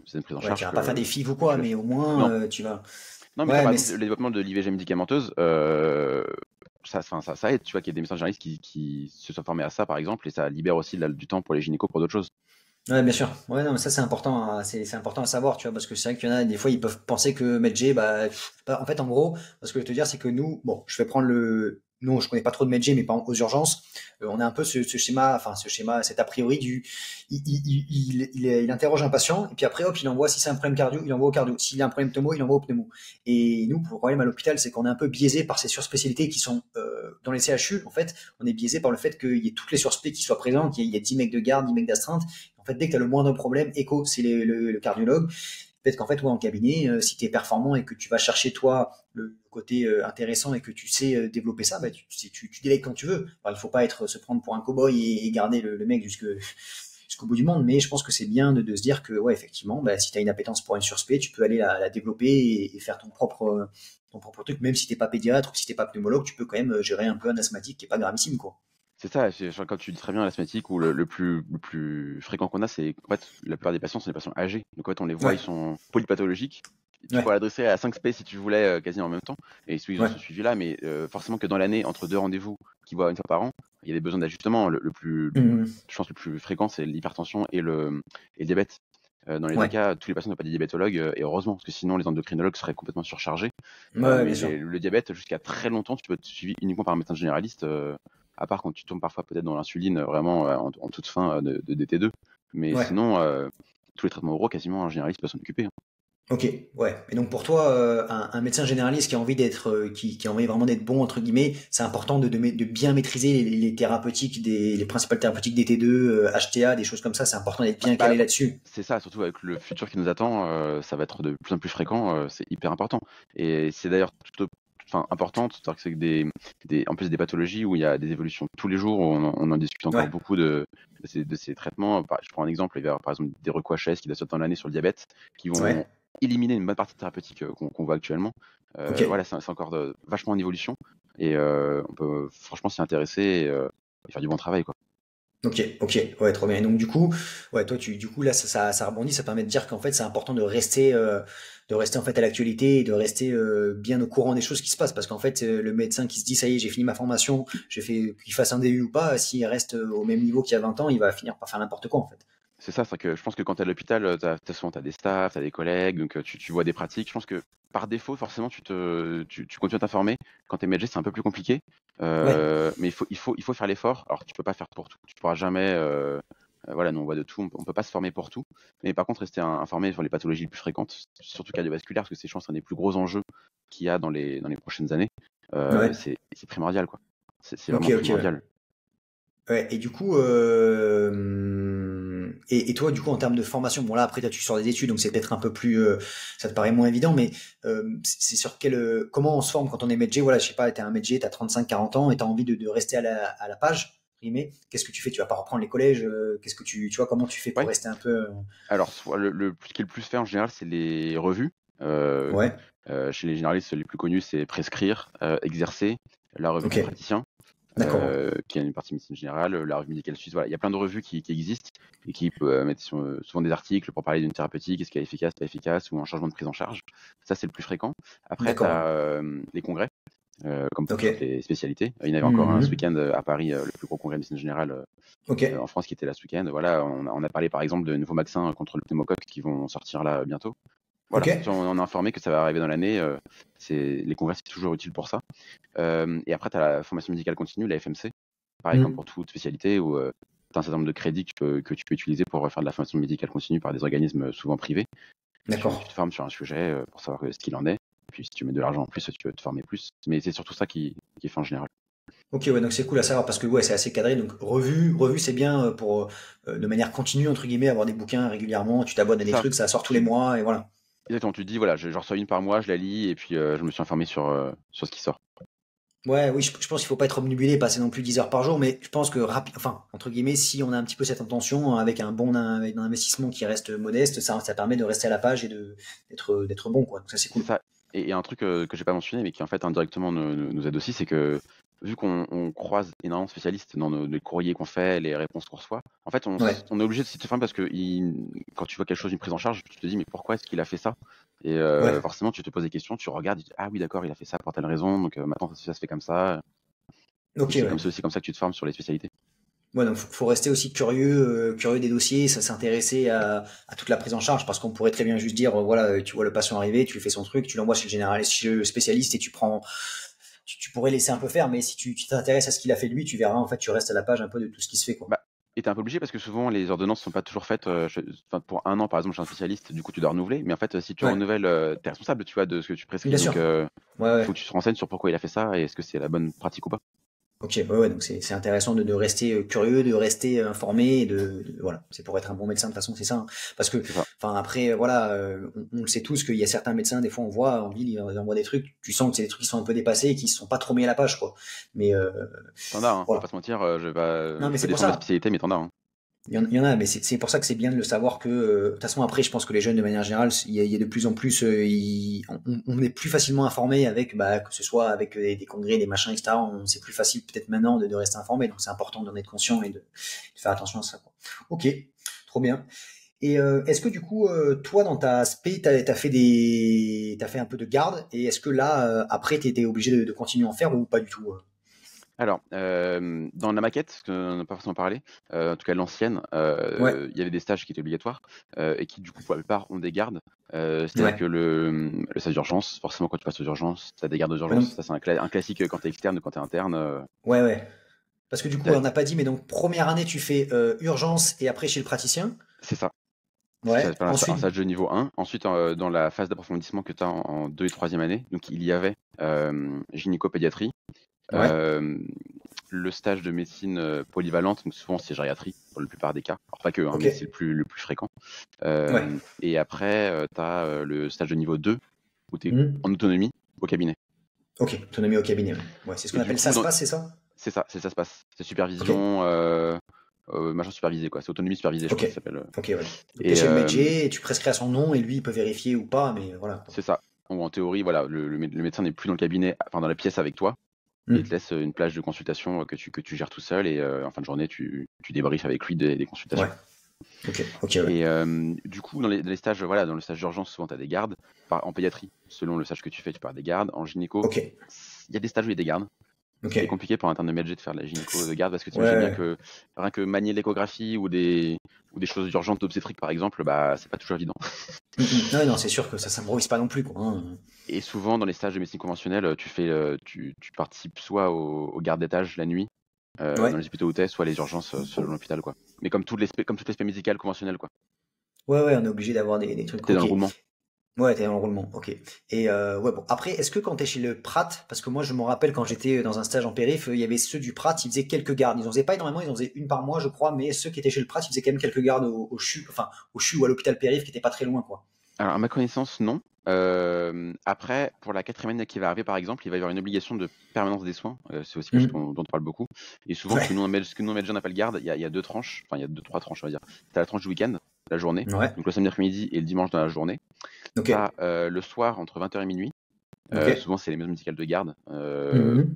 c'est une prise en Ouais, tu charge vas pas faire des FIV ou que tu quoi, vas mais faire. au moins Non, tu vas. non, mais tu vois, Ouais, par mais exemple, le développement de l'IVG médicamenteuse, ça aide, tu vois, qu'il y ait des médecins généralistes qui se soient formés à ça, par exemple, et ça libère aussi du temps pour les gynécos pour d'autres choses. ouais, bien sûr. Ouais, non, mais ça c'est important, c'est important à savoir, tu vois, parce que c'est vrai qu'il y en a des fois ils peuvent penser que Medjay, en fait, en gros, ce que je veux te dire, c'est que nous, bon, je vais prendre nous, je connais pas trop de Medjay, mais par exemple aux urgences, on a un peu ce schéma, enfin ce schéma, cet a priori il interroge un patient et puis après, hop, il envoie si c'est un problème cardio, il envoie au cardio, s'il a un problème pneumo, il envoie au pneumo. Et nous, pour le problème à l'hôpital, c'est qu'on est un peu biaisé par ces surspécialités qui sont dans les CHU. En fait, on est biaisé par le fait qu'il y ait toutes les surspé qui soient présentes, il y a 10 mecs de garde, 10 mecs d'astreinte. En fait, dès que tu as le moindre problème, écho, c'est le cardiologue. Peut-être qu'en fait, toi, en cabinet, si tu es performant et que tu vas chercher, toi, le côté intéressant et que tu sais développer ça, bah, tu délègues quand tu veux. Alors, il faut pas se prendre pour un cow-boy et garder le mec jusqu'au bout du monde, mais je pense que c'est bien de se dire que, ouais, effectivement, bah, si tu as une appétence pour une surspé, tu peux aller la développer et faire ton propre truc, même si t'es pas pédiatre ou si t'es pas pneumologue, tu peux quand même gérer un peu un asthmatique qui est pas gravissime, quoi. C'est ça, quand tu dis très bien l'asthmatique, ou le plus fréquent qu'on a, c'est qu'en fait, la plupart des patients sont des patients âgés. Donc en fait, on les voit, Ouais, ils sont polypathologiques. Tu ouais, pourrais l'adresser à 5 spé si tu voulais, quasi en même temps. Et ils ont ouais. ce suivi-là, mais forcément que dans l'année, entre deux rendez-vous qu'ils voient une fois par an, il y a des besoins d'ajustement. Mhm. Je pense, le plus fréquent, c'est l'hypertension et le diabète. Dans les deux Ouais, cas, tous les patients n'ont pas des diabétologues, et heureusement, parce que sinon les endocrinologues seraient complètement surchargés. ouais, bien Mais sûr. le diabète, jusqu'à très longtemps, tu peux être suivi uniquement par un médecin généraliste, à part quand tu tombes parfois peut-être dans l'insuline, vraiment en toute fin de DT2. Mais Ouais. sinon, tous les traitements oraux, quasiment un généraliste peut s'en occuper, hein. Ok, ouais. Et donc pour toi, un médecin généraliste qui a envie qui a envie vraiment d'être bon entre guillemets, c'est important de bien maîtriser les thérapeutiques, les principales thérapeutiques DT2, HTA, des choses comme ça. C'est important d'être bien Bah, calé là-dessus. c'est ça, surtout avec le futur qui nous attend, ça va être de plus en plus fréquent, c'est hyper important. Et c'est d'ailleurs enfin, important, c'est-à-dire que c'est que en plus des pathologies où il y a des évolutions tous les jours, où on en discute encore Ouais, beaucoup de ces traitements. Je prends un exemple, il y a par exemple des recours HS qui doivent sortir dans l'année sur le diabète, qui vont ouais. éliminer une bonne partie de thérapeutique qu'on voit actuellement. Ok, Voilà, c'est encore vachement en évolution, et on peut franchement s'y intéresser, et faire du bon travail, quoi. ok, ok. Ouais, trop bien. Et donc du coup, ouais, toi, du coup là, ça rebondit, ça permet de dire qu'en fait, c'est important de rester en fait à l'actualité et de rester bien au courant des choses qui se passent, parce qu'en fait, le médecin qui se dit ça y est, j'ai fini ma formation, j'ai fait qu'il fasse un DU ou pas, s'il reste au même niveau qu'il y a 20 ans, il va finir par faire n'importe quoi en fait. C'est ça, c'est que je pense que quand tu es à l'hôpital, souvent t'as des staffs, t'as des collègues, donc tu vois des pratiques. Je pense que par défaut, forcément, tu continues à t'informer. Quand tu es médecin, c'est un peu plus compliqué, Ouais, mais il faut faire l'effort. Alors, tu peux pas faire pour tout. Tu pourras jamais. Voilà, nous on voit de tout. On peut pas se former pour tout. Mais par contre, rester informé sur les pathologies les plus fréquentes, surtout cardiovasculaires, parce que c'est, je pense, un des plus gros enjeux qu'il y a dans les prochaines années. ouais. C'est primordial, quoi. C'est Ok, vraiment ok, ouais. primordial. Ouais, et du coup, et toi, du coup, en termes de formation, bon là, après, toi, tu sors des études, donc c'est peut-être un peu plus, ça te paraît moins évident, mais c'est sur comment on se forme quand on est médecin. Voilà, je sais pas, t'es un médecin, t'as 35, 40 ans, et t'as envie de rester à la page, entre guillemets. Qu'est-ce que tu fais? Tu vas pas reprendre les collèges, qu'est-ce que tu vois, comment tu fais pour Ouais. rester un peu, Alors, ce qui est le plus fait en général, c'est les revues. Euh, ouais, Chez les généralistes, les plus connus, c'est prescrire, exercer, la revue ok, du praticien, d'accord, qui a une partie médecine générale, la revue médicale suisse. Voilà, il y a plein de revues qui existent, et qui mettent souvent des articles pour parler d'une thérapeutique, est-ce qu'elle est efficace, pas efficace, ou un changement de prise en charge. Ça, c'est le plus fréquent. Après, tu d'accord, as les congrès, comme pour ok, toutes les spécialités. Il y en avait encore un ce mhm, week-end à Paris, le plus gros congrès de médecine générale ok, en France, qui était là ce week-end. Voilà, on a parlé par exemple de nouveaux vaccins contre le pneumocoque qui vont sortir là bientôt. ok, Voilà, on est informé que ça va arriver dans l'année. Les congrès, c'est toujours utile pour ça. Et après, tu as la formation médicale continue, la FMC. Pareil, comme pour mhm, toute spécialité, où tu as un certain nombre de crédits que tu peux utiliser pour faire de la formation médicale continue par des organismes souvent privés. Tu te d'accord. formes sur un sujet pour savoir ce qu'il en est. Et puis, si tu mets de l'argent en plus, tu peux te former plus. Mais c'est surtout ça qui est fait en général. Ok, ouais, donc c'est cool à savoir parce que ouais, c'est assez cadré. Donc revue, c'est bien pour de manière continue entre guillemets avoir des bouquins régulièrement. Tu t'abonnes à C'est des ça. trucs, ça sort tous les Tu, mois et voilà. exactement, tu te dis, voilà, j'en reçois une par mois, je la lis, et puis je me suis informé sur ce qui sort. Ouais, oui, je pense qu'il faut pas être obnubilé, passer non plus 10 heures par jour, mais je pense que enfin, entre guillemets, si on a un petit peu cette intention, avec avec un investissement qui reste modeste, ça permet de rester à la page et d'être bon, quoi. Donc ça, c'est C'est cool. ça. Et un truc que j'ai pas mentionné, mais qui en fait indirectement nous aide aussi, c'est que vu qu'on croise énormément de spécialistes dans les courriers qu'on fait, les réponses qu'on reçoit, en fait, Ouais, on est obligé de s'y faire parce que quand tu vois quelque chose, une prise en charge, tu te dis, mais pourquoi est-ce qu'il a fait ça? Et ouais, forcément, tu te poses des questions, tu regardes, tu dis, ah oui, d'accord, il a fait ça pour telle raison, donc maintenant ça se fait comme ça. ok, Et c'est ouais. aussi comme ça que tu te formes sur les spécialités. Ouais, donc faut rester aussi curieux des dossiers, ça s'intéresser à toute la prise en charge, parce qu'on pourrait très bien juste dire, voilà, tu vois le patient arriver, tu lui fais son truc, tu l'envoies chez le généraliste, chez le spécialiste et tu pourrais laisser un peu faire, mais si tu t'intéresses à ce qu'il a fait lui, tu verras, en fait, tu restes à la page un peu de tout ce qui se fait, quoi. Bah, et t'es un peu obligé parce que souvent les ordonnances sont pas toujours faites. Enfin, pour un an, par exemple, chez un spécialiste, du coup, tu dois renouveler. Mais en fait, si tu Ouais, renouvelles, t'es responsable, tu vois, de ce que tu prescris. bien sûr. Donc, Ouais, il faut ouais. que tu te renseignes sur pourquoi il a fait ça et est-ce que c'est la bonne pratique ou pas. Ok, ouais, ouais, donc c'est intéressant de rester curieux, de rester informé, voilà, c'est pour être un bon médecin de toute façon, c'est ça, hein. Parce que, C'est ça. enfin après, voilà, on le sait tous qu'il y a certains médecins, des fois on voit en ville, ils envoient des trucs, tu sens que c'est des trucs qui sont un peu dépassés et qui se sont pas trop mis à la page, quoi. Mais T'en as, hein, on va pas voilà. se mentir. Non, mais Je peux c'est pour défendre ma ça. spécialité, mais t'en as, hein. Il y en a, mais c'est pour ça que c'est bien de le savoir que, de toute façon, après, je pense que les jeunes, de manière générale, il y a de plus en plus, on est plus facilement informé avec, bah, que ce soit avec des congrès, des machins, etc. C'est plus facile peut-être maintenant de rester informé, donc c'est important d'en être conscient et de faire attention à ça, quoi. Ok, trop bien. Et est-ce que du coup, toi, dans ta spé, t'as fait un peu de garde, et est-ce que là, après, t'étais obligé de continuer à en faire ou pas du tout? Alors, dans la maquette, parce qu'on n'a pas forcément parlé, en tout cas l'ancienne, Ouais, il y avait des stages qui étaient obligatoires et qui, du coup, pour la plupart, ont des gardes. C'est-à-dire que ouais. le stage d'urgence, forcément, quand tu passes aux urgences, tu as des gardes aux Ouais, urgences. donc, Ça, c'est un classique quand tu es externe ou quand tu es interne. ouais, ouais. Parce que du coup, T'as- on n'a pas dit, mais donc première année, tu fais urgence et après chez le praticien. C'est ça. Ça Ouais. s'appelle un Ensuite, stage de niveau 1. Ensuite, dans la phase d'approfondissement que tu as en 2 et 3e année, donc il y avait gynéco-pédiatrie, ouais. euh, le stage de médecine polyvalente, donc souvent c'est gériatrie pour la plupart des cas. Alors pas que, hein, Ok. mais c'est le plus fréquent. Ouais. Et après, tu as le stage de niveau 2 où tu es Mhm. en autonomie au cabinet. Ok. Autonomie au cabinet. Ouais. Ouais, c'est ce qu'on Et du appelle ça coup, se passe, c'est ça? c'est ça se passe. C'est Ok. supervision, machin supervisé, quoi. C'est autonomie supervisée, je Ok. crois que ça s'appelle. Ok, ouais. Donc t'es Et chez le métier et tu prescris à son nom et lui il peut vérifier ou pas, mais voilà, quoi. c'est ça. En théorie, voilà, le médecin n'est plus dans le cabinet, enfin dans la pièce avec toi, et il te Mhm. laisse une plage de consultation que tu gères tout seul, et en fin de journée, tu débriefes avec lui des consultations. Ouais. Ok. Ok, ouais. Et du coup, dans les stages, voilà, dans le stage d'urgence, souvent tu as des gardes. En pédiatrie, selon le stage que tu fais, tu peux avoir des gardes. En gynéco, Ok. il y a des stages où il y a des gardes. Ok. C'est compliqué pour un interne de MedG de faire de la gynéco de garde parce que tu imagines bien Ouais. que rien que manier l'échographie ou des choses urgentes obstétriques par exemple, bah c'est pas toujours évident. Mhm. Ouais, non, c'est sûr que ça s'improvise pas non plus, quoi, hein. Et souvent dans les stages de médecine conventionnelle, tu participes soit aux gardes d'étage la nuit dans Ouais. les hôpitaux où t'es, soit les urgences selon l'hôpital quoi. Mais comme toutes les spé médicales conventionnelles quoi. Ouais, ouais, on est obligé d'avoir des trucs. T'es dans Ok. le roulement. Ouais, t'es dans le roulement, ok. Et ouais, bon, après, est-ce que quand t'es chez le Prat, parce que moi je me rappelle quand j'étais dans un stage en périph, il y avait ceux du Prat, ils faisaient quelques gardes. Ils en faisaient pas énormément, ils en faisaient une par mois, je crois, mais ceux qui étaient chez le Prat, ils faisaient quand même quelques gardes au CHU, enfin au CHU ou à l'hôpital périph qui était pas très loin, quoi. Alors, à ma connaissance, non. Après, pour la 4e année qui va arriver, par exemple, il va y avoir une obligation de permanence des soins. C'est aussi quelque chose Mhm. dont on parle beaucoup. Et souvent, Ouais, ce que nous, en médecins, on appelle garde, il y a deux tranches, enfin, il y a deux, trois tranches, on va dire. Tu as la tranche du week-end, la journée, ouais, donc le samedi après-midi et le dimanche dans la journée. ok, Tu as le soir entre 20h et minuit. ok. Souvent, c'est les maisons médicales de garde Mhm.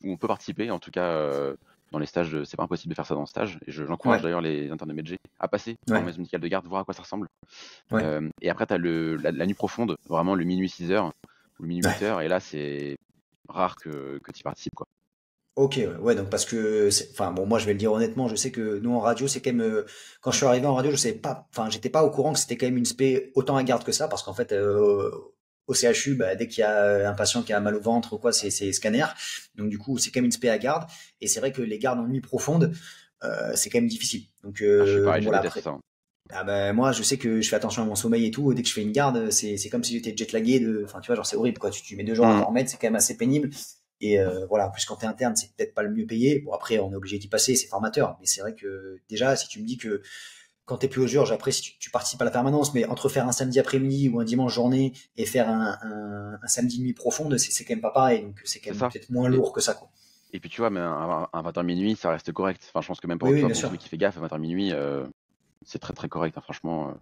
où on peut participer. En tout cas, dans les stages, c'est pas impossible de faire ça dans le stage. Et j'encourage Ouais, d'ailleurs les internes de médecins à passer en ouais, maison médicale de garde, voir à quoi ça ressemble. ouais, Et après, tu as la nuit profonde, vraiment le minuit 6h ou le minuit ouais. 8h. Et là, c'est rare que tu y participes, quoi. Ok, ouais, ouais, donc parce que, enfin bon, moi je vais le dire honnêtement, je sais que nous en radio, c'est quand même, quand je suis arrivé en radio, je savais pas, enfin j'étais pas au courant que c'était quand même une spé autant à garde que ça, parce qu'en fait, au CHU, bah, dès qu'il y a un patient qui a mal au ventre ou quoi, c'est scanner, donc du coup c'est quand même une spé à garde, et c'est vrai que les gardes en nuit profonde, c'est quand même difficile. Ah, je suis pareil, Donc je voilà, déteste après, ça, hein. ah ben moi je sais que je fais attention à mon sommeil et tout, dès que je fais une garde, c'est comme si j'étais jetlagué enfin tu vois, genre c'est horrible quoi, tu mets 2 jours à Mm. t'en remettre, c'est quand même assez pénible. Et voilà, en plus quand t'es interne, c'est peut-être pas le mieux payé. Bon après, on est obligé d'y passer, c'est formateur. Mais c'est vrai que déjà, si tu me dis que quand t'es plus aux urgences, après, si tu participes à la permanence, mais entre faire un samedi après-midi ou un dimanche journée et faire un samedi nuit profonde, c'est quand même pas pareil. Donc, c'est quand C'est même ça. peut-être moins Et, lourd que ça, quoi. et puis tu vois, mais un 20h minuit, ça reste correct. Enfin, je pense que même Oui, pour oui, toi, bien pour sûr. celui qui fait gaffe, à 20h minuit, c'est très très correct, hein, franchement.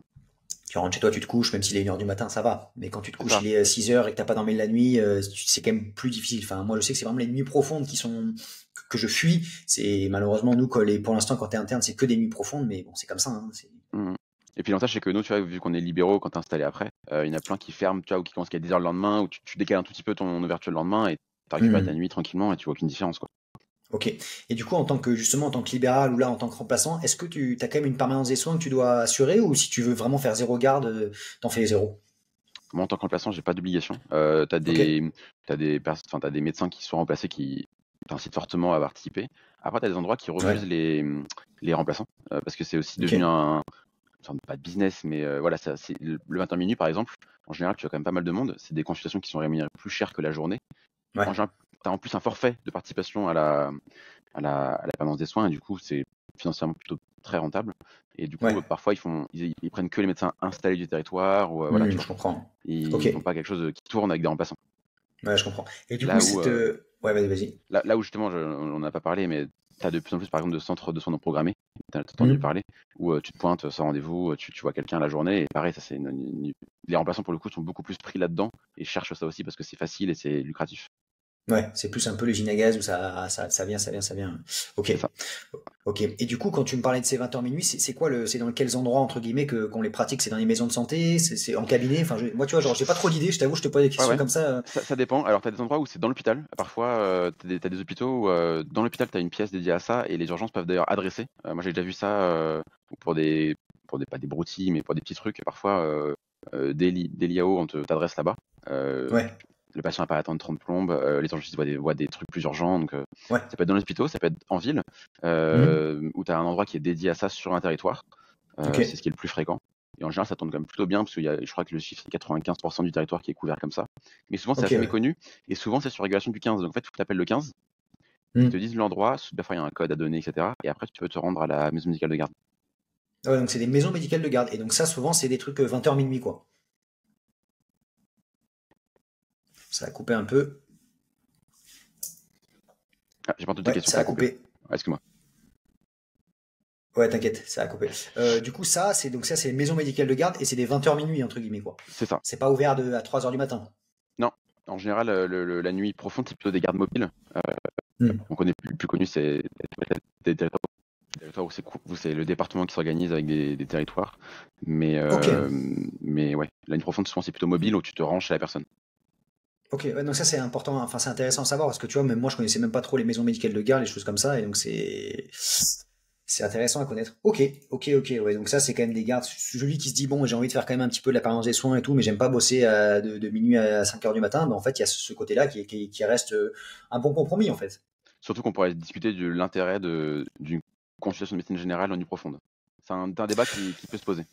Tu rentres chez toi, tu te couches, même s'il est 1h du matin, ça va. Mais quand tu te C'est couches, ça. il est 6h et que t'as pas dormi la nuit, c'est quand même plus difficile. Enfin, moi, je sais que c'est vraiment les nuits profondes que je fuis. C'est malheureusement, nous, pour l'instant, quand t'es interne, c'est que des nuits profondes, mais bon, c'est comme ça, hein, Mhm. Et puis l'avantage, c'est que nous, tu vois, vu qu'on est libéraux, quand t'es installé après, il y en a plein qui ferment, tu vois, ou qui commencent qu'à 10h le lendemain, ou tu décales un tout petit peu ton ouverture le lendemain, et tu récupères ta Hmm. nuit tranquillement, et tu vois aucune différence, quoi. Ok. Et du coup, justement, en tant que libéral ou là, en tant que remplaçant, est-ce que tu as quand même une permanence des soins que tu dois assurer ou si tu veux vraiment faire zéro garde, t'en fais zéro? Moi, en tant que remplaçant, j'ai pas d'obligation. Ok. T'as des médecins qui sont remplacés qui t'incitent fortement à participer. Après, t'as des endroits qui Ouais. refusent les remplaçants, parce que c'est aussi Ok. devenu pas de business, mais voilà, c'est le 20h minuit, par exemple. En général, tu as quand même pas mal de monde. C'est des consultations qui sont rémunérées plus cher que la journée. En Ouais. général, tu as en plus un forfait de participation à la permanence des soins, et du coup, c'est financièrement plutôt très rentable. Et du coup, Ouais. parfois, ils prennent que les médecins installés du territoire, ou voilà, tu vois. Je comprends. Ok. Ils font pas quelque chose qui tourne avec des remplaçants. Ouais, je comprends. Et du coup, Là où, ouais, vas-y, vas-y. là où justement, on n'a pas parlé, mais tu as de plus en plus, par exemple, de centres de soins non programmés, tu as entendu Hmm. parler, où tu te pointes sans rendez-vous, tu vois quelqu'un la journée, et pareil, ça c'est les remplaçants pour le coup sont beaucoup plus pris là-dedans, et cherchent ça aussi parce que c'est facile et c'est lucratif. Ouais, c'est plus un peu l'usine à gaz où ça vient, ça vient, ça vient. Ok. C'est ça. Ok. Et du coup, quand tu me parlais de ces 20h minuit, c'est quoi c'est dans quels endroits, entre guillemets, qu'on les pratique? C'est dans les maisons de santé? C'est en cabinet? Enfin, moi, tu vois, genre, j'ai pas trop d'idées, je t'avoue, je te pose des Ouais, questions ouais. comme ça. Ça dépend. Alors, tu as des endroits où c'est dans l'hôpital. Parfois, t'as des hôpitaux où dans l'hôpital, tu as une pièce dédiée à ça et les urgences peuvent d'ailleurs adresser. Moi, j'ai déjà vu ça pas des broutilles, mais pour des petits trucs. Parfois, des liao, on t'adresse là-bas. Euh, Ouais. le patient n'a pas à attendre 30 plombes. Les urgences voient des trucs plus urgents. Donc, Ouais. ça peut être dans l'hôpital, ça peut être en ville, Hmm. où tu as un endroit qui est dédié à ça sur un territoire. Ok. C'est ce qui est le plus fréquent. Et en général, ça tourne quand même plutôt bien, parce je crois que le chiffre, c'est 95% du territoire qui est couvert comme ça. Mais souvent, c'est Ok, assez ouais. méconnu. Et souvent, c'est sur régulation du 15. Donc, en fait, il faut que tu appelles le 15. Ils te Hmm. disent l'endroit. Des fois, il y a un code à donner, etc. Et après, tu peux te rendre à la maison médicale de garde. Ouais, donc c'est des maisons médicales de garde. Et donc ça, souvent, c'est des trucs 20h minuit, quoi. Ça a coupé un peu. Ah, j'ai pas entendu ta Ouais, question, ça ça a a coupé. coupé. Ah, excuse-moi. Ouais, t'inquiète, ça a coupé. Du coup, ça, c'est les maisons médicales de garde et c'est des 20h minuit, entre guillemets, quoi. C'est ça. C'est pas ouvert à 3h du matin. Non. En général, la nuit profonde, c'est plutôt des gardes mobiles. Hmm. On connaît le plus connu, c'est des territoires où c'est le département qui s'organise avec des territoires. Mais, Ok. mais ouais, la nuit profonde, souvent, c'est plutôt mobile où tu te ranges chez la personne. Ok, ouais, donc ça c'est important, enfin c'est intéressant à savoir parce que tu vois, même moi je connaissais même pas trop les maisons médicales de garde, les choses comme ça, et donc c'est intéressant à connaître. Ok, ok, ok, ouais, donc ça c'est quand même des gardes. Celui qui se dit bon, j'ai envie de faire quand même un petit peu de la permanence des soins et tout, mais j'aime pas bosser de minuit à 5h du matin, ben en fait il y a ce côté-là qui reste un bon compromis en fait. Surtout qu'on pourrait discuter de l'intérêt d'une consultation de médecine générale en nuit profonde. C'est un débat qui peut se poser.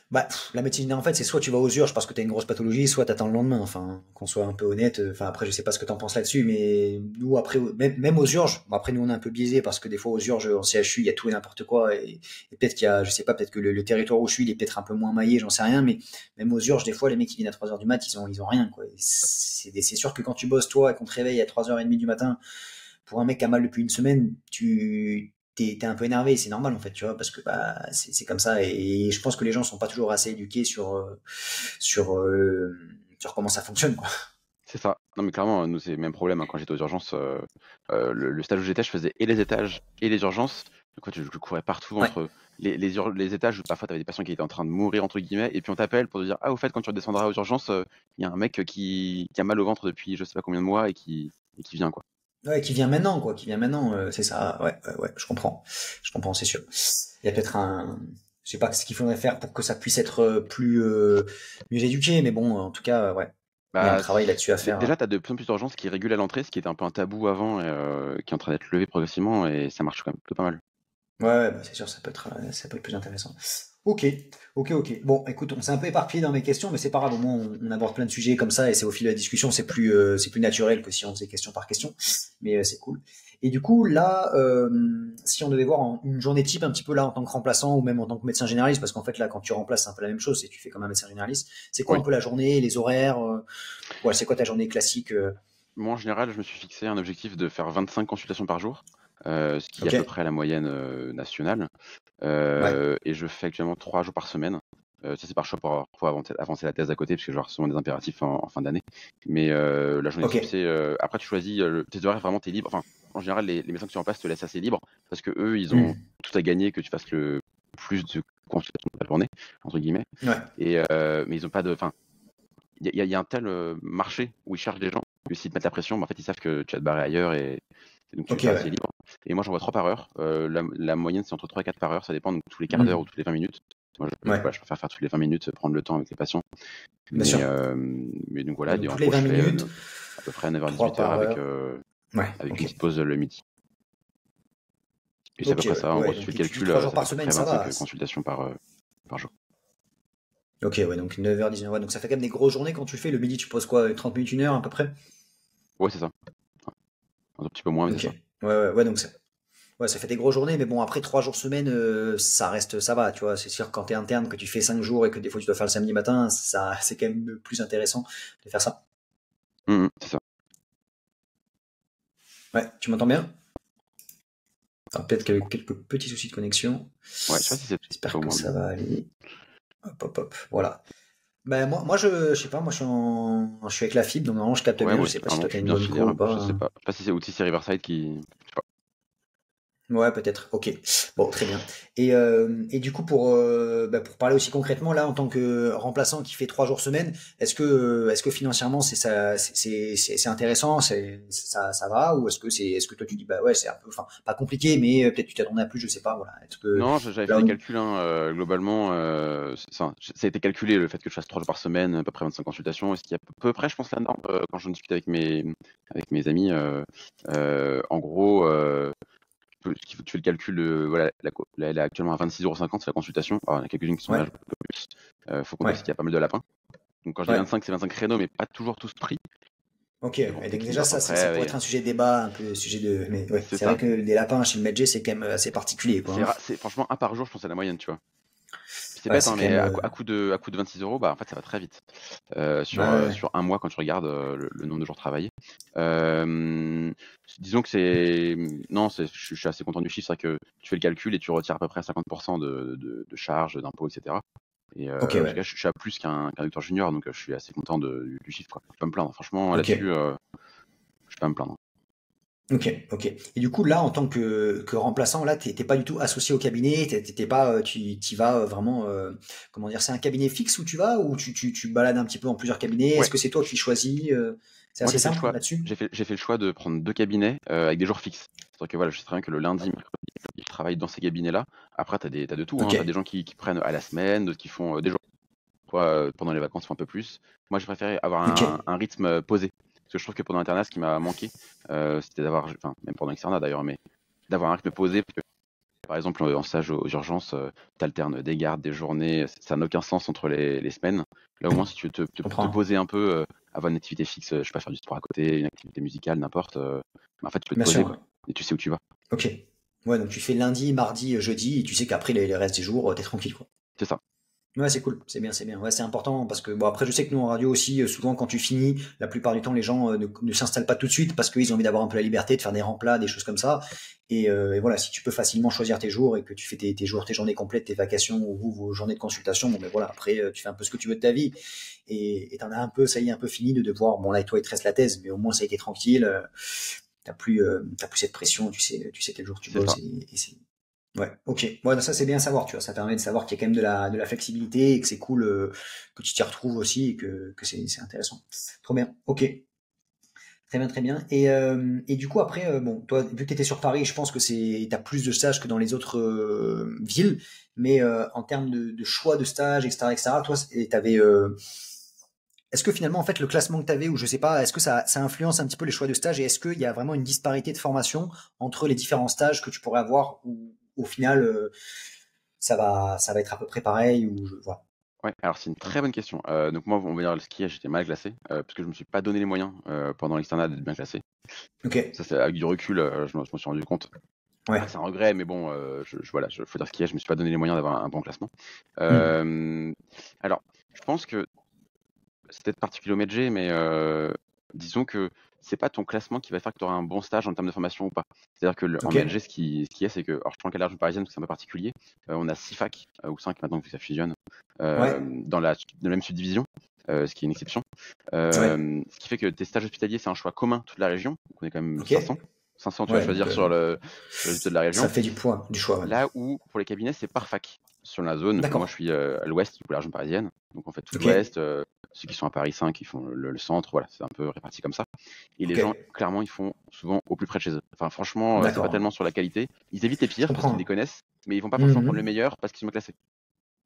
Bah, la médecine générale, en fait, c'est soit tu vas aux urgences parce que t'as une grosse pathologie, soit t'attends le lendemain. Enfin, qu'on soit un peu honnête. Enfin, après, je sais pas ce que t'en penses là-dessus, mais nous, après, même aux urgences, bon, après, nous, on est un peu biaisé parce que des fois, aux urgences, en CHU, il y a tout et n'importe quoi. Et peut-être qu'il y a, je sais pas, peut-être que le territoire où je suis, il est peut-être un peu moins maillé, j'en sais rien, mais même aux urgences, des fois, les mecs qui viennent à 3h du mat, ils ont rien, quoi. Et c'est sûr que quand tu bosses, toi, et qu'on te réveille à 3h30 du matin, pour un mec qui a mal depuis une semaine, t'es un peu énervé, c'est normal en fait, tu vois, parce que bah c'est comme ça et je pense que les gens sont pas toujours assez éduqués sur sur comment ça fonctionne quoi. C'est ça. Non, mais clairement, nous, c'est le même problème, hein. Quand j'étais aux urgences, le stage où j'étais, je faisais et les étages et les urgences. Donc, en fait, je courais partout Ouais. entre les étages où parfois tu avais des patients qui étaient en train de mourir, entre guillemets, et puis on t'appelle pour te dire, ah, au fait, quand tu redescendras aux urgences, il y a un mec qui a mal au ventre depuis je sais pas combien de mois et qui vient, quoi. Ouais, qui vient maintenant quoi, qui vient maintenant, c'est ça. Ouais, ouais, ouais, je comprends, c'est sûr. Il y a peut-être je sais pas ce qu'il faudrait faire pour que ça puisse être plus mieux éduqué, mais bon, en tout cas, ouais, il y a un Bah, travail là-dessus à faire. déjà, tu as de plus en plus d'urgences qui régulent à l'entrée, ce qui était un peu un tabou avant, et qui est en train d'être levé progressivement, et ça marche quand même plutôt pas mal. Ouais, ouais, bah, c'est sûr, ça peut être plus intéressant. Ok, ok. Bon, écoute, on s'est un peu éparpillé dans mes questions, mais c'est pas grave. Au moins, on aborde plein de sujets comme ça, et c'est au fil de la discussion, c'est plus naturel que si on faisait question par question. Mais c'est cool. Et du coup, là, si on devait voir une journée type un petit peu là en tant que remplaçant ou même en tant que médecin généraliste, parce qu'en fait là, quand tu remplaces, c'est un peu la même chose, c'est que tu fais comme un médecin généraliste. C'est quoi un Oui. peu la journée, les horaires, ouais, c'est quoi ta journée classique Moi, en général, je me suis fixé un objectif de faire 25 consultations par jour, ce qui est à Ok. peu près la moyenne nationale. Ouais. Et je fais actuellement 3 jours par semaine. Ça, c'est par choix pour avancer la thèse à côté, parce que j'ai souvent des impératifs en fin d'année. Mais la journée Ok. type, c'est. Après, tu choisis tes horaires, vraiment, t'es libre. Enfin, en général, les médecins qui sont en place te laissent assez libre, parce que eux, ils ont Hmm. tout à gagner que tu fasses le plus de consultations de la journée, entre guillemets. Ouais. Mais ils ont pas de. Enfin, il y a un tel marché où ils cherchent des gens que s'ils te mettent la pression, bah, en fait, ils savent que tu vas te barrer ailleurs et donc tu Ok. es assez Ouais. libre. Et moi, j'en vois 3 par heure. La moyenne, c'est entre 3 et 4 par heure. Ça dépend, donc tous les quarts d'heure ou Hmm. tous les 20 minutes. Moi, Ouais. voilà, je préfère faire tous les 20 minutes, prendre le temps avec les patients. Bien sûr. Mais donc Ouais, voilà, donc en toutes les gros, 20 je fais minutes, à peu près 9h 3 18h par heure. Ouais. avec une Ok. petite pause le midi. Et c'est à peu Ok. près Ouais. ça. En gros, Ouais. si tu fais Donc le et tu dis calcul, 3 jours ça fait par à peu semaine, près ça 25 va. consultations par jour. Ok, ouais, donc 9h, 19h. Ouais, donc ça fait quand même des grosses journées quand tu le fais. Le midi, tu poses quoi? 30 minutes, 1 heure à peu près? Ouais, c'est ça. Un tout petit peu moins, mais Ok. c'est ça. Ouais, donc ouais, ça fait des grosses journées, mais bon, après 3 jours semaine, ça reste, ça va, tu vois. C'est sûr, quand t'es interne, que tu fais 5 jours et que des fois tu dois faire le samedi matin, ça, c'est quand même plus intéressant de faire ça. C'est ça. Ouais, tu m'entends bien? Alors, peut-être qu'avec quelques petits soucis de connexion. Ouais, je sais pas si c'est toi J'espère ou que moi, mais. ça va aller. Hop, hop, hop. Voilà. Ben, moi, je sais pas, moi, je suis avec la fibre, donc normalement, je capte Ouais, bien. moi Je aussi, sais pas si normalement, toi, je t'as suis une bien bonne co filaire. ou pas, Je sais hein. pas. Je sais pas si c'est ou si c'est Riverside qui. Je sais pas. Ouais, peut-être. Ok. Bon, très bien. Et du coup, pour parler aussi concrètement, là, en tant que remplaçant qui fait 3 jours semaine, est-ce que financièrement, c'est intéressant, ça va, ou est-ce que toi tu dis, bah ouais, c'est un peu, enfin, pas compliqué, mais peut-être tu t'attendais à plus, je sais pas, voilà. Est-ce que, Non, j'avais fait là, les calculs, hein, globalement, ça a été calculé le fait que je fasse 3 jours par semaine, à peu près 25 consultations, et ce qui est à peu près, je pense, la norme quand j'en discute avec mes amis. En gros, tu fais le calcul, voilà, elle est actuellement à 26,50 € c'est la consultation. Alors, il y en a quelques-unes qui sont ouais, là, un peu plus. Faut compter ouais, aussi qu'il y a pas mal de lapins. Donc quand je dis ouais. 25, c'est 25 créneaux, mais pas toujours tous pris. Ok. Mais bon, Et donc t'équilibres déjà, à peu ça, près ça pourrait avec. être un sujet de débat, un peu sujet de, mais ouais, C'est c'est vrai ça. que les lapins chez le Medjay, c'est quand même assez particulier, quoi, hein. C'est franchement un par jour, je pense, à la moyenne, tu vois. C'est Ouais, bête, c'est hein, quand mais même, à coup de 26 €, bah, en fait, ça va très vite. ouais, Sur un mois, quand tu regardes le nombre de jours travaillés. Euh, Disons que c'est. Non, je suis assez content du chiffre. C'est vrai que tu fais le calcul et tu retires à peu près 50% de charges, d'impôts, etc. Et ok, en tout cas, ouais, je suis à plus qu'un docteur junior, donc je suis assez content du chiffre, quoi. Je peux pas me plaindre. Franchement, ok. là-dessus, je peux pas me plaindre. Ok, ok. Et du coup, là, en tant que remplaçant, là, t'es pas du tout associé au cabinet, t'es pas, tu vas vraiment, comment dire, c'est un cabinet fixe où tu vas, ou tu balades un petit peu en plusieurs cabinets? Est-ce Ouais, que c'est toi qui choisis? C'est moi assez j'ai fait le simple choix. là-dessus? J'ai fait le choix de prendre 2 cabinets avec des jours fixes. C'est-à-dire que voilà, je sais très bien que le lundi, mercredi, je travaille dans ces cabinets-là. Après, t'as de tout, Ok, hein. T'as des gens qui prennent à la semaine, d'autres qui font des jours. Toi, pendant les vacances, font un peu plus. Moi, j'ai préféré avoir ok, un rythme posé. Parce que je trouve que pendant l'internat, ce qui m'a manqué, c'était d'avoir, enfin, même pendant l'externat d'ailleurs, mais d'avoir un rythme posé. Parce que, par exemple, en stage aux urgences, t'alternes des gardes, des journées, ça n'a aucun sens entre les semaines. Là, au moins, si tu veux je te comprends. poser un peu, avoir une activité fixe, je sais pas, faire du sport à côté, une activité musicale, n'importe, bah, en fait, tu peux te Bien poser, sûr, quoi. ouais. Et tu sais où tu vas. Ok. Ouais, donc tu fais lundi, mardi, jeudi, et tu sais qu'après les restes des jours, t'es tranquille, quoi. C'est ça. Ouais, c'est cool, c'est bien, c'est bien. Ouais, c'est important parce que bon après je sais que nous en radio aussi, souvent quand tu finis, la plupart du temps les gens ne s'installent pas tout de suite parce qu'ils ont envie d'avoir un peu la liberté de faire des remplats, des choses comme ça. Et voilà, si tu peux facilement choisir tes jours et que tu fais tes jours, tes journées complètes, tes vacations ou vos journées de consultation, bon ben voilà, après tu fais un peu ce que tu veux de ta vie et t'en as un peu, ça y est, un peu fini de devoir. Bon là, toi il te reste la thèse, mais au moins ça a été tranquille. T'as plus cette pression, tu sais quel jour tu C'est bosses ça. et c'est ouais, ok. Bon, ça c'est bien à savoir, tu vois. Ça permet de savoir qu'il y a quand même de la flexibilité et que c'est cool que tu t'y retrouves aussi et que c'est intéressant. Trop bien. Ok. Très bien, très bien. Et du coup, après, bon, toi, vu que tu étais sur Paris, je pense que t'as plus de stages que dans les autres villes. Mais en termes de choix de stage, etc., toi, est-ce que finalement, en fait, le classement que tu avais, ou je sais pas, est-ce que ça influence un petit peu les choix de stage et est-ce qu'il y a vraiment une disparité de formation entre les différents stages que tu pourrais avoir ou au final, ça va être à peu près pareil voilà. Ouais, alors c'est une très bonne question. Donc moi, on va dire le ski, j'étais mal classé, parce que je me suis pas donné les moyens pendant l'externat d'être bien classé. Ok, Ça, c'est avec du recul, je me suis rendu compte. ouais. Pas que c'est un regret, mais bon, voilà, faut dire ce qu'il y a, je me suis pas donné les moyens d'avoir un bon classement. Hmm. Alors, je pense que c'est peut-être particulier au Medjay, mais disons que c'est pas ton classement qui va faire que tu auras un bon stage en termes de formation ou pas. C'est-à-dire que en Ok, Medjay, ce qui est, c'est que, alors je prends qu'à la région parisienne parce que c'est un peu particulier, on a 6 facs, ou 5 maintenant vu que ça fusionne, ouais, dans la même subdivision, ce qui est une exception. ouais, Ce qui fait que tes stages hospitaliers, c'est un choix commun toute la région. Donc on est quand même ok, 500. 500, tu vas ouais, donc choisir sur les hôpitaux de la ça région. fait du choix, ouais. Là où, pour les cabinets, c'est par fac. Sur la zone, moi je D'accord, suis à l'ouest, du coup la région parisienne. Donc on fait tout ok, l'ouest. Ceux qui sont à Paris 5, ils font le centre. Voilà, c'est un peu réparti comme ça. Et les ok, gens, clairement, ils font souvent au plus près de chez eux. Enfin, franchement, c'est pas d'accord, tellement sur la qualité. Ils évitent les je pires parce qu'ils les comprends. connaissent, mais ils vont pas forcément prendre le Mhm. meilleur parce qu'ils sont classés.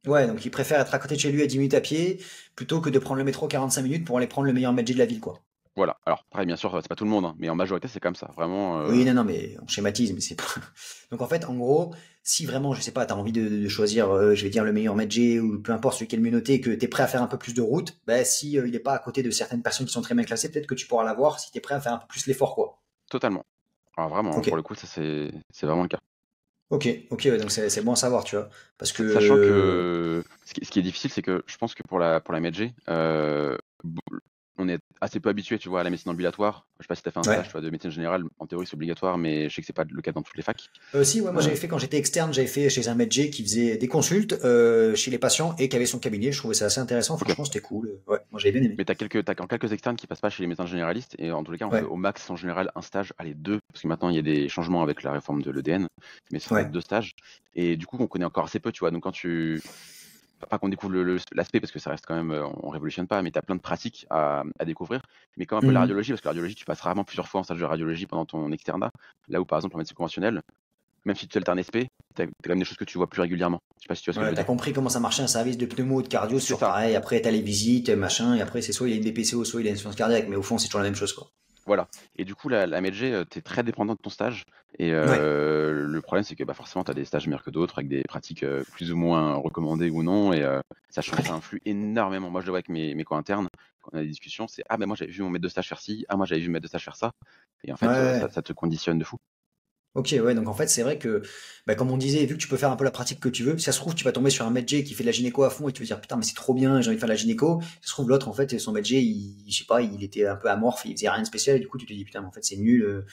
Ouais, donc il préfère être à côté de chez lui à 10 minutes à pied plutôt que de prendre le métro 45 minutes pour aller prendre le meilleur Medjay de la ville, quoi. Voilà. Alors, après, bien sûr, c'est pas tout le monde, hein, mais en majorité, c'est comme ça. Vraiment. Oui, non, non, mais on schématise, mais c'est pas. Donc en fait, en gros, si vraiment, je sais pas, t'as envie de choisir, je vais dire le meilleur Medjay ou peu importe celui qui est le mieux noté, et que t'es prêt à faire un peu plus de route, bah si il est pas à côté de certaines personnes qui sont très bien classées, peut-être que tu pourras l'avoir si t'es prêt à faire un peu plus l'effort, quoi. Totalement. Alors, vraiment, hein, Ok, pour le coup, ça, c'est vraiment le cas. ok, ok, ouais, donc c'est bon à savoir, tu vois, parce Sachant que que ce qui est difficile, c'est que je pense que pour la Medjay, on est assez peu habitué, tu vois, à la médecine ambulatoire. Je sais pas si tu as fait un stage, tu ouais. vois, de médecine générale. En théorie, c'est obligatoire, mais je sais que c'est pas le cas dans toutes les facs. Si, ouais, moi Euh, j'avais fait quand j'étais externe, j'avais fait chez un médecin qui faisait des consultes chez les patients et qui avait son cabinet. Je trouvais ça assez intéressant. ok. Franchement, c'était cool. Ouais, moi j'avais bien aimé. Mais t'as quand quelques externes qui passent pas chez les médecins généralistes, et en tous les cas, on fait Ouais, au max en général un stage, allez deux, parce que maintenant il y a des changements avec la réforme de l'EDN, mais ça va ouais. être 2 stages. Et du coup, on connaît encore assez peu, tu vois. Donc quand pas qu'on découvre l'aspect parce que ça reste quand même, on révolutionne pas, mais tu as plein de pratiques à découvrir. Mais comme un peu la Mhm. radiologie, parce que la radiologie, tu passes rarement plusieurs fois en stage de radiologie pendant ton externat. Là où par exemple en médecine conventionnelle, même si tu alternes SP, t'as quand même des choses que tu vois plus régulièrement. Je sais pas si tu vois ce que je Ouais, veux t'as dire. compris comment ça marchait un service de pneumo ou de cardio, c'est C'est toujours ça. pareil. Après, t'as les visites, machin, et après, c'est soit il a une BPCO, soit il a une insuffisance cardiaque, mais au fond, c'est toujours la même chose, quoi. Voilà. Et du coup, la MLG, tu es très dépendant de ton stage. Et Ouais. le problème, c'est que bah, forcément, tu as des stages meilleurs que d'autres, avec des pratiques plus ou moins recommandées ou non. Et sachant que ça influe énormément. Moi, je le vois avec mes co-internes, quand on a des discussions, c'est ah, ben moi, j'avais vu mon maître de stage faire ci, ah, moi, j'avais vu mon maître de stage faire ça. Et en Ouais, fait, ouais. ça te conditionne de fou. Ok, ouais, donc en fait, c'est vrai que, bah, comme on disait, vu que tu peux faire un peu la pratique que tu veux, si ça se trouve, tu vas tomber sur un medjay qui fait de la gynéco à fond et tu vas dire, putain, mais c'est trop bien, j'ai envie de faire de la gynéco. Ça se trouve, l'autre, en fait, son medjay, je sais pas, il était un peu amorphe, il faisait rien de spécial, et du coup, tu te dis, putain, mais en fait, c'est nul,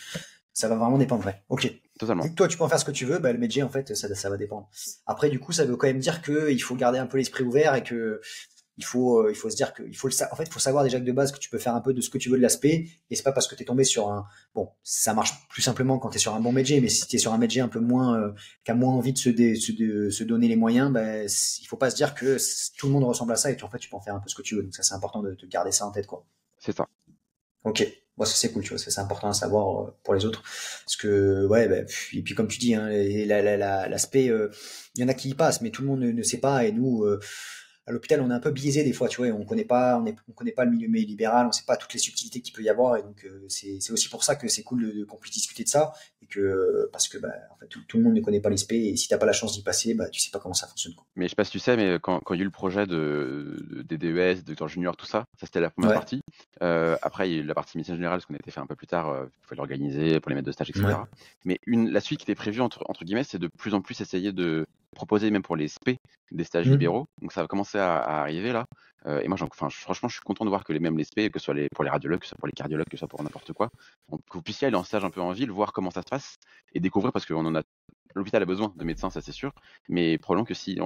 ça va vraiment dépendre, ouais. Ok. Totalement. Vu que toi, tu peux en faire ce que tu veux, bah, le medjay, en fait, ça va dépendre. Après, du coup, ça veut quand même dire qu'il faut garder un peu l'esprit ouvert et que, il faut se dire que en fait, il faut savoir déjà que de base que tu peux faire un peu de ce que tu veux de l'aspect et c'est pas parce que tu es tombé sur un bon, ça marche plus simplement quand tu es sur un bon métier, mais si tu es sur un métier un peu moins qui a moins envie de se donner les moyens, ben il faut pas se dire que tout le monde ressemble à ça et en fait tu peux en faire un peu ce que tu veux. Donc ça c'est important de garder ça en tête quoi. C'est ça. OK. Bon, ça c'est cool, tu vois, ça, c'est important à savoir pour les autres parce que ouais ben, et puis comme tu dis hein, l'aspect il y en a qui y passent mais tout le monde ne sait pas et nous à l'hôpital, on est un peu biaisé des fois, tu vois, on connaît pas, on connaît pas le milieu libéral, on sait pas toutes les subtilités qu'il peut y avoir, et donc c'est aussi pour ça que c'est cool qu'on puisse discuter de ça, et que parce que bah, en fait, tout le monde ne connaît pas l'ISP, et si t'as pas la chance d'y passer, bah tu sais pas comment ça fonctionne, quoi. Mais je sais pas si tu sais, mais quand il y a eu le projet des DES, docteur junior, tout ça, ça c'était la première Ouais, partie. Après, il y a eu la partie médecine générale, ce qu'on a été fait un peu plus tard, il fallait l'organiser pour les maîtres de stage, ouais. etc. Mais la suite qui était prévue, entre guillemets, c'est de plus en plus essayer de proposer, même pour les SP, des stages Mmh. libéraux. Donc ça va commencer à arriver là. Et moi, enfin, franchement, je suis content de voir que même les SP, que ce soit pour les radiologues, que ce soit pour les cardiologues, que ce soit pour n'importe quoi, que vous puissiez aller en stage un peu en ville, voir comment ça se passe et découvrir, parce qu'on en a. L'hôpital a besoin de médecins, ça c'est sûr. Mais probablement que si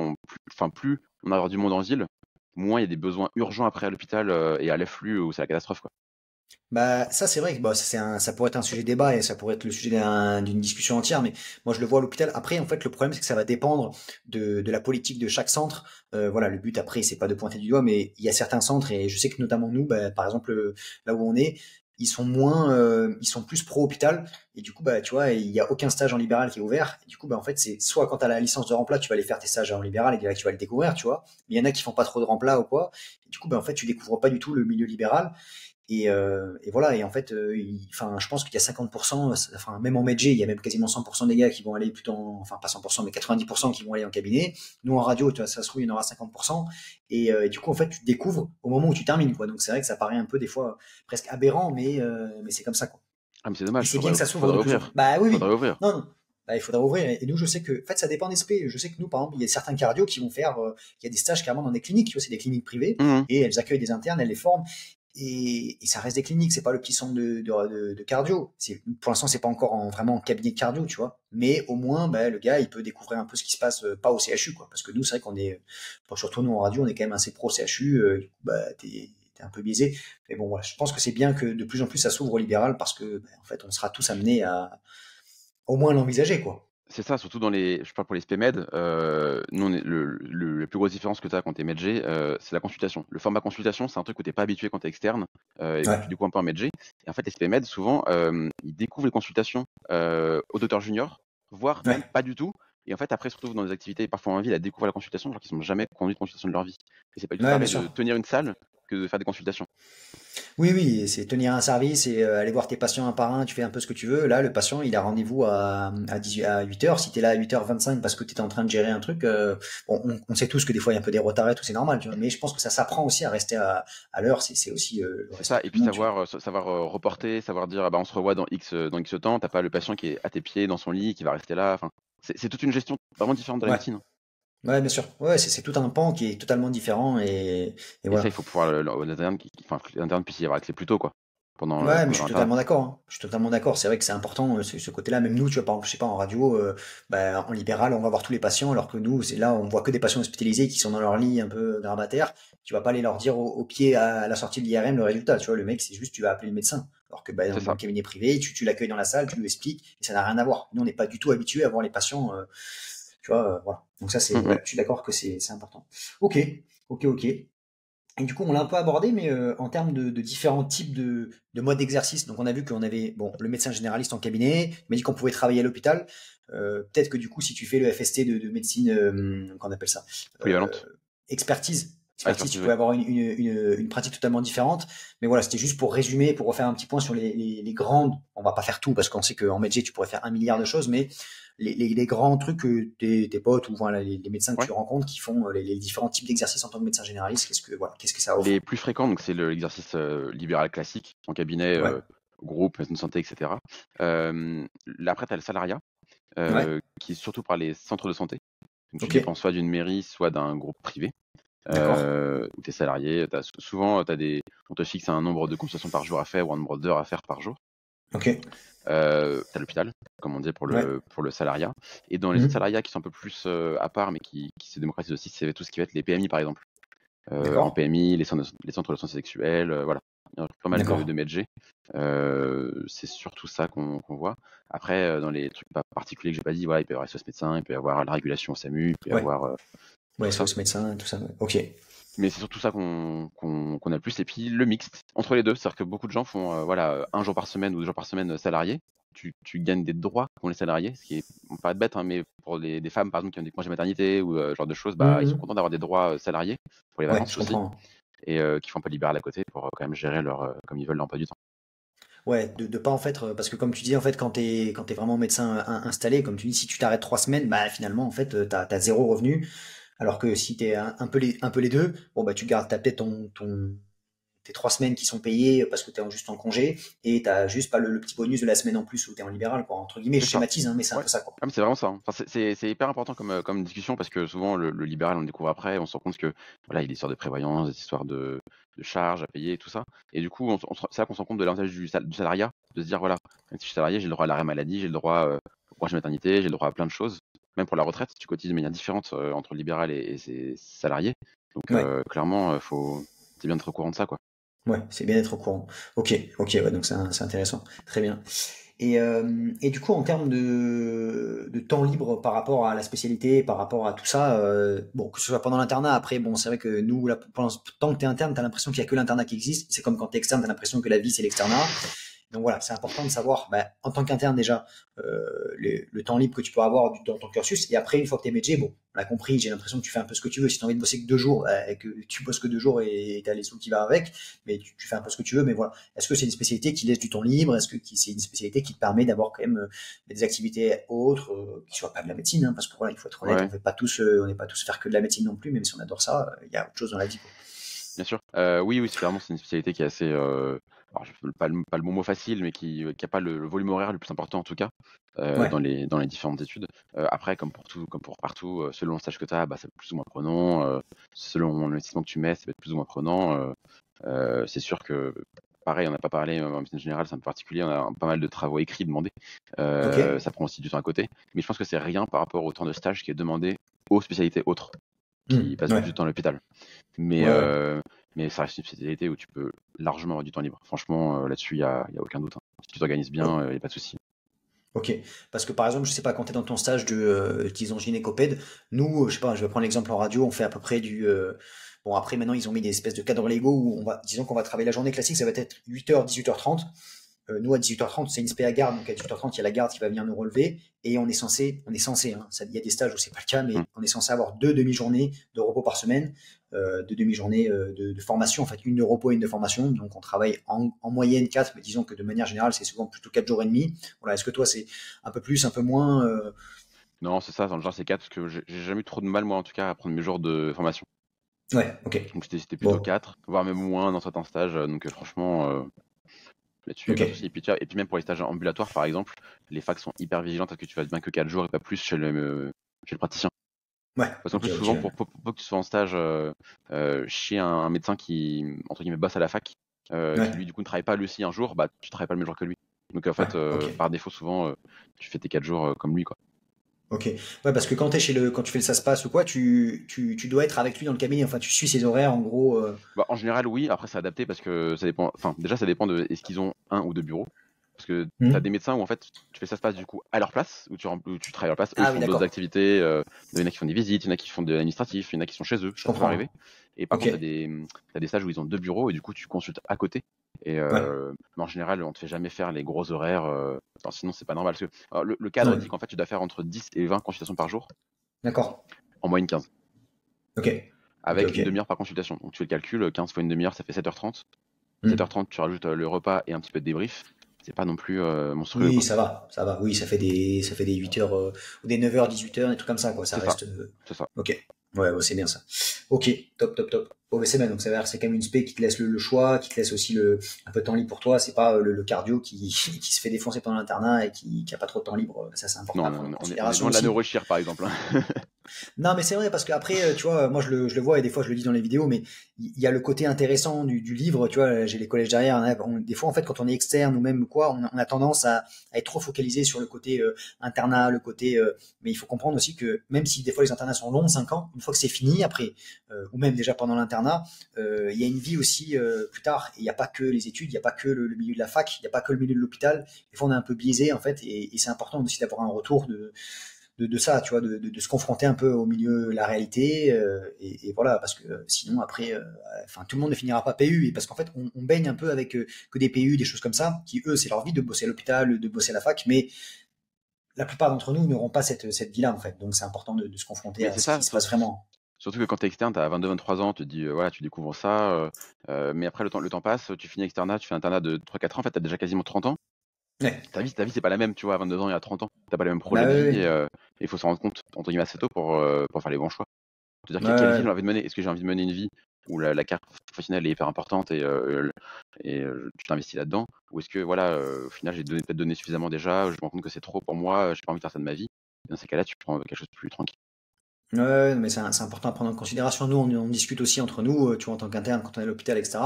plus on a du monde en ville, moins il y a des besoins urgents après à l'hôpital et à l'afflux où c'est la catastrophe, quoi. Bah, ça, c'est vrai que bah, ça pourrait être un sujet débat et ça pourrait être le sujet d'une discussion entière, mais moi je le vois à l'hôpital. Après, en fait, le problème, c'est que ça va dépendre de la politique de chaque centre. Voilà, le but après, c'est pas de pointer du doigt, mais il y a certains centres, et je sais que notamment nous, bah, par exemple, là où on est, ils sont plus pro-hôpital, et du coup, bah, tu vois, il y a aucun stage en libéral qui est ouvert. Et du coup, bah, en fait, c'est soit quand tu as la licence de remplat, tu vas aller faire tes stages en libéral et là, tu vas le découvrir, tu vois. Mais il y en a qui font pas trop de remplat ou quoi. Et du coup, bah, en fait, tu découvres pas du tout le milieu libéral. Et voilà, et en fait, enfin, je pense qu'il y a 50%, enfin, même en Medj, il y a même quasiment 100% des gars qui vont aller plutôt enfin, pas 100%, mais 90% qui vont aller en cabinet. Nous, en radio, tu vois, ça se trouve, il y en aura 50%. Et du coup, en fait, tu te découvres au moment où tu termines, quoi. Donc, c'est vrai que ça paraît un peu, des fois, presque aberrant, mais c'est comme ça, quoi. Ah, mais c'est Et dommage, c'est bien que ça s'ouvre de faudrait plus en plus. ouvrir. Bah oui, Faudrait oui. ouvrir. Non, non. Bah, il faudra ouvrir. Et nous, je sais que, en fait, ça dépend des SP. Je sais que nous, par exemple, il y a certains cardio qui vont faire, il y a des stages carrément dans des cliniques, tu vois, c'est des cliniques privées, Mhm. et elles accueillent des internes, elles les forment. Et ça reste des cliniques, c'est pas le petit centre de cardio. Pour l'instant, c'est pas encore vraiment en cabinet de cardio, tu vois. Mais au moins, bah, le gars, il peut découvrir un peu ce qui se passe, pas au CHU, quoi. Parce que nous, c'est vrai qu'on est, bon, surtout nous en radio, on est quand même assez pro CHU. Du coup, bah, t'es un peu biaisé. Mais bon, voilà, je pense que c'est bien que de plus en plus ça s'ouvre au libéral parce que, bah, en fait, on sera tous amenés à au moins l'envisager, quoi. C'est ça, surtout je parle pour les SPMed, nous, la plus grosse différence que tu as quand tu es Medj, c'est la consultation. Le format consultation, c'est un truc où tu n'es pas habitué quand tu es externe, et que tu Ouais, découvres un peu en Medj. Et en fait, les SPMed, souvent, ils découvrent les consultations au docteur junior, voire même ouais. pas du tout. Et en fait, après, ils se retrouvent dans des activités parfois en ville à découvrir la consultation, alors qu'ils n'ont jamais conduit de consultation de leur vie. Et c'est pas du tout Ouais, bien pareil sûr. de tenir une salle que de faire des consultations. Oui, oui, c'est tenir un service et aller voir tes patients un par un, tu fais un peu ce que tu veux. Là, le patient, il a rendez-vous à 8 heures. Si tu es là à 8h25 parce que tu es en train de gérer un truc, bon, on sait tous que des fois, il y a un peu des retards et tout, c'est normal, tu vois. Mais je pense que ça s'apprend aussi à rester à l'heure. C'est aussi le C'est respect ça, de et tout puis le monde, tu vois. savoir reporter, savoir dire ah bah, on se revoit dans X temps, t'as pas le patient qui est à tes pieds dans son lit, qui va rester là. Enfin, c'est toute une gestion vraiment différente de la Ouais, médecine. ouais, bien sûr. Ouais, c'est tout un pan qui est totalement différent et Et ça, voilà. il faut pouvoir l'interne, enfin, que l'interne puisse y avoir accès plus tôt, quoi, Ouais, mais je pendant suis l'internat. totalement d'accord, hein. Je suis totalement d'accord. C'est vrai que c'est important, ce côté-là. Même nous, tu vois, par exemple, je sais pas, en radio, bah, en libéral, on va voir tous les patients, alors que nous, c'est là, on voit que des patients hospitalisés qui sont dans leur lit un peu grabataires. Tu vas pas aller leur dire au pied à la sortie de l'IRM le résultat. Tu vois, le mec, c'est juste, tu vas appeler le médecin. Alors que bah, C'est dans ça. le cabinet privé, tu l'accueilles dans la salle, tu lui expliques, et ça n'a rien à voir. Nous, on n'est pas du tout habitués à voir les patients, tu vois, voilà. Donc ça, Mm, mm. je suis d'accord que c'est important. Ok, ok, ok. Et du coup, on l'a un peu abordé, mais en termes de différents types de modes d'exercice. Donc, on a vu qu'on avait bon, le médecin généraliste en cabinet, il m'a dit qu'on pouvait travailler à l'hôpital. Peut-être que du coup, si tu fais le FST de médecine, qu'on appelle ça, euh, Polyvalente. expertise, Ah, expertise, tu expertise, oui. pouvais avoir une pratique totalement différente. Mais voilà, c'était juste pour résumer, pour refaire un petit point sur les grandes. On va pas faire tout parce qu'on sait qu'en médecine, tu pourrais faire un milliard de choses, mais les grands trucs que tes potes ou voilà, les médecins que Ouais. tu rencontres qui font les différents types d'exercices en tant que médecin généraliste, qu'est-ce que ça offre? Les plus fréquents, donc c'est l'exercice libéral classique en cabinet, Ouais, groupe, maison de santé, etc. Là, après, tu as le salariat, ouais, qui est surtout par les centres de santé. Donc tu ok, dépends soit d'une mairie, soit d'un groupe privé. d'accord, Où tu es salarié, souvent on te fixe un nombre de consultations par jour à faire ou un nombre d'heures à faire par jour. ok, Tu as l'hôpital, comme on dit ouais, pour le salariat. Et dans les autres mhm, salariats qui sont un peu plus à part, mais qui se démocratisent aussi, c'est tout ce qui va être les PMI par exemple. En d'accord, PMI, les centres de santé sexuelle, voilà. Il y a pas mal d'accord, de médecins. C'est surtout ça qu'on voit. Après, dans les trucs pas particuliers que j'ai pas dit, voilà, il peut y avoir SOS médecin, il peut y avoir la régulation au SAMU, il peut y ouais, avoir ouais, tout ça. SOS médecin, tout ça, ouais. Ok, Mais c'est surtout ça qu'on a le plus. Et puis le mixte entre les deux, c'est-à-dire que beaucoup de gens font voilà, un jour par semaine ou 2 jours par semaine salarié. Tu gagnes des droits qu'ont les salariés, ce qui est on paraît bête, hein, mais pour des femmes par exemple qui ont des congés maternité ou ce genre de choses, bah, ils sont mhm, contents d'avoir des droits salariés pour les ouais, vacances je aussi, comprends. et qui font un peu libéral à côté pour quand même gérer comme ils veulent l'emploi du temps. Ouais, de pas en fait, parce que comme tu dis, en fait, quand t'es vraiment médecin installé, comme tu dis, si tu t'arrêtes 3 semaines, bah finalement, en fait, t'as zéro revenu. Alors que si t'es un peu les deux, bon bah tu gardes, t'as peut-être tes 3 semaines qui sont payées parce que t'es juste en congé et t'as juste pas le petit bonus de la semaine en plus où t'es en libéral, quoi. Entre guillemets, je C'est ça. schématise, hein, mais c'est un Ouais. peu ça, quoi. Ah, mais c'est vraiment ça, hein. Enfin, c'est hyper important comme discussion parce que souvent le libéral on le découvre après, on se rend compte que voilà, il y a des histoires de prévoyance, des histoires de charges à payer et tout ça. Et du coup, c'est là qu'on se rend compte de l'avantage du salariat, de se dire voilà, même si je suis salarié, j'ai le droit à l'arrêt maladie, j'ai le droit au congé maternité, j'ai le droit à plein de choses. Même pour la retraite, tu cotises de manière différente entre le libéral et ses salariés. Donc Ouais, clairement, c'est bien d'être au courant de ça, quoi. ouais, c'est bien d'être au courant. Ok, ok, ouais, donc c'est intéressant. Très bien. Et du coup, en termes de temps libre par rapport à la spécialité, par rapport à tout ça, bon, que ce soit pendant l'internat, après, bon, c'est vrai que nous, là, pendant tant que t'es interne, t'as l'impression qu'il y a que l'internat qui existe. C'est comme quand t'es externe, t'as l'impression que la vie, c'est l'externat. Donc voilà, c'est important de savoir, en tant qu'interne déjà, le temps libre que tu peux avoir dans ton cursus. Et après, une fois que tu es métier, bon, on l'a compris, j'ai l'impression que tu fais un peu ce que tu veux. Si tu as envie de bosser que 2 jours, et que tu bosses que 2 jours et tu as les sous qui va avec, mais tu fais un peu ce que tu veux. Mais voilà, est-ce que c'est une spécialité qui laisse du temps libre? Est-ce que c'est une spécialité qui te permet d'avoir quand même des activités autres, qui soient pas de la médecine, hein, parce que voilà, il faut être honnête, Ouais, on n'est pas tous faire que de la médecine non plus, même si on adore ça, il y a autre chose dans la vie, quoi. bien sûr. Oui, oui, clairement, c'est une spécialité qui est assez, alors pas le bon mot facile, mais qui a pas le volume horaire le plus important en tout cas, Ouais. dans les différentes études. Après, comme pour partout, selon le stage que tu as, bah, ça va être plus ou moins prenant, selon l'investissement que tu mets, ça va être plus ou moins prenant. C'est sûr que pareil, on n'a pas parlé en médecine générale, c'est un peu particulier, on a pas mal de travaux écrits demandés. Ok. Ça prend aussi du temps à côté, mais je pense que c'est rien par rapport au temps de stage qui est demandé aux spécialités autres qui passent Ouais. plus de temps à l'hôpital. Mais, Ouais, ouais. ça reste une spécialité où tu peux largement avoir du temps libre. Franchement, là-dessus, y a aucun doute, hein. Si tu t'organises Oh, bien, il n'y a pas de souci. ok. Parce que par exemple, je sais pas, quand tu es dans ton stage de, disons, gynécopède, nous, je sais pas, je vais prendre l'exemple en radio, on fait à peu près bon, après, maintenant, ils ont mis des espèces de cadres légaux où disons qu'on va travailler la journée classique, ça va être 8h, 18h30. Nous, à 18h30, c'est une spé à garde, donc à 18h30, il y a la garde qui va venir nous relever, et on est censé, hein, il y a des stages où c'est pas le cas, Mmh. mais on est censé avoir 2 demi-journées de repos par semaine, 2 demi-journées de formation, en fait, une de repos et une de formation, donc on travaille en moyenne 4, mais disons que de manière générale, c'est souvent plutôt 4 jours et demi. Voilà, est-ce que toi, c'est un peu plus, un peu moins Non, c'est ça, dans le genre, c'est 4 parce que j'ai jamais eu trop de mal, moi, en tout cas, à prendre mes jours de formation. Ouais, ok. Donc c'était plutôt Bon, 4, voire même moins dans certains stages. Donc franchement, là-dessus, ok. pas de souci. Et puis même pour les stages ambulatoires, par exemple, les facs sont hyper vigilantes à ce que tu fasses bien que 4 jours et pas plus chez le praticien. Ouais, Parce qu'en ok, plus, ok. souvent, pour que tu sois en stage chez un médecin qui, entre guillemets, bosse à la fac, qui lui, Ouais, du coup, ne travaille pas lui aussi un jour, bah, tu travailles pas le même jour que lui. Donc, en ouais, fait, ok. par défaut, souvent, tu fais tes 4 jours comme lui, quoi. Ok. Ouais, parce que quand tu fais le ça se passe ou quoi, tu dois être avec lui dans le cabinet. Enfin, tu suis ses horaires, en gros. Bah, en général, oui. Après, c'est adapté parce que ça dépend. Enfin, déjà, ça dépend de est-ce qu'ils ont un ou deux bureaux. Parce que tu as des médecins où en fait tu fais ça se passe du coup à leur place, où tu travailles à leur place. Eux, ils Ah oui, font d'autres d'accord. activités. Il y en a qui font des visites, il y en a qui font de l'administratif, il y en a qui sont chez eux. Je Ça peut comprends. arriver. Et par Ok. contre, t'as des stages où ils ont deux bureaux et du coup, tu consultes à côté. Et Ouais. mais en général, on te fait jamais faire les gros horaires. Sinon, c'est pas normal. Parce que alors, le cadre Ouais. dit qu'en fait, tu dois faire entre 10 et 20 consultations par jour, D'accord. en moyenne 15, Ok. Ok, avec ok. une demi-heure par consultation. Donc tu fais le calcul, 15 fois une demi-heure, ça fait 7h30. Hmm. 7h30, tu rajoutes le repas et un petit peu de débrief. C'est pas non plus monstrueux, Oui, quoi. ça va, ça va. Oui, ça fait des 8 heures, ou des 9h, 18h, des trucs comme ça, quoi. Ça C'est ça, reste, c'est ça. ok. Ouais, ouais, c'est bien ça. Ok, top, top, top. Bon, mais c'est bien. Donc, ça veut dire que c'est quand même une spé qui te laisse le choix, qui te laisse aussi un peu de temps libre pour toi. C'est pas le cardio qui se fait défoncer pendant l'internat et qui a pas trop de temps libre. Ça, c'est important Non, à prendre en on est considération loin de la aussi. neurochir, par exemple, hein. Non, mais c'est vrai, parce qu'après, tu vois, moi je le vois et des fois je le dis dans les vidéos, mais il y a le côté intéressant du livre, tu vois, j'ai les collèges derrière, des fois en fait quand on est externe ou même quoi, on a tendance à être trop focalisé sur le côté internat, le côté, mais il faut comprendre aussi que même si des fois les internats sont longs, 5 ans, une fois que c'est fini après, ou même déjà pendant l'internat, il y a une vie aussi plus tard, et il n'y a pas que les études, il n'y a pas que le milieu de la fac, il n'y a pas que le milieu de l'hôpital, des fois on est un peu biaisé en fait, et c'est important aussi d'avoir un retour de ça, tu vois, de se confronter un peu au milieu, la réalité, et voilà, parce que sinon après, enfin tout le monde ne finira pas PU, et parce qu'en fait on baigne un peu avec que des PU, des choses comme ça, qui eux c'est leur vie de bosser à l'hôpital, de bosser à la fac, mais la plupart d'entre nous n'auront pas cette vie-là en fait, donc c'est important de se confronter Mais à c'est ce qui ça, se passe vraiment. surtout que quand t'es externe, t'as 22-23 ans, tu te dis, voilà, tu découvres ça, mais après le temps passe, tu finis externat, tu fais un internat de 3-4 ans, en fait, t'as déjà quasiment 30 ans. Ouais, Ta vie, c'est pas la même, tu vois, à 22 ans et à 30 ans. T'as pas les mêmes bah projets de oui, vie, oui. et il faut s'en rendre compte, entre guillemets, assez tôt pour faire les bons choix. C'est-à-dire Ouais, quelle vie j'ai ouais. envie de mener? Est-ce que j'ai envie de mener une vie où la carte professionnelle est hyper importante et tu t'investis là-dedans? Ou est-ce que voilà, au final j'ai peut-être donné suffisamment déjà, je me rends compte que c'est trop pour moi, j'ai pas envie de faire ça de ma vie. Et dans ces cas-là, tu prends quelque chose de plus tranquille. Ouais, ouais, mais c'est important à prendre en considération. Nous, on discute aussi entre nous, tu vois, en tant qu'interne, quand on est à l'hôpital, etc.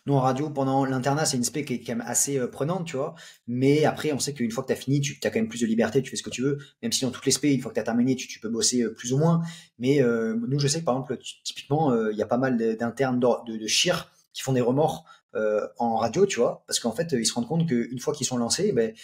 Nous, en radio, pendant l'internat, c'est une spé qui est quand même assez prenante, tu vois. Mais après, on sait qu'une fois que tu as fini, tu as quand même plus de liberté, tu fais ce que tu veux. Même si dans toutes les spé, une fois que tu as terminé, tu peux bosser plus ou moins. Mais nous, je sais que par exemple, typiquement, il y a pas mal d'internes de chir qui font des remords en radio, tu vois, parce qu'en fait, ils se rendent compte qu'une fois qu'ils sont lancés, ben,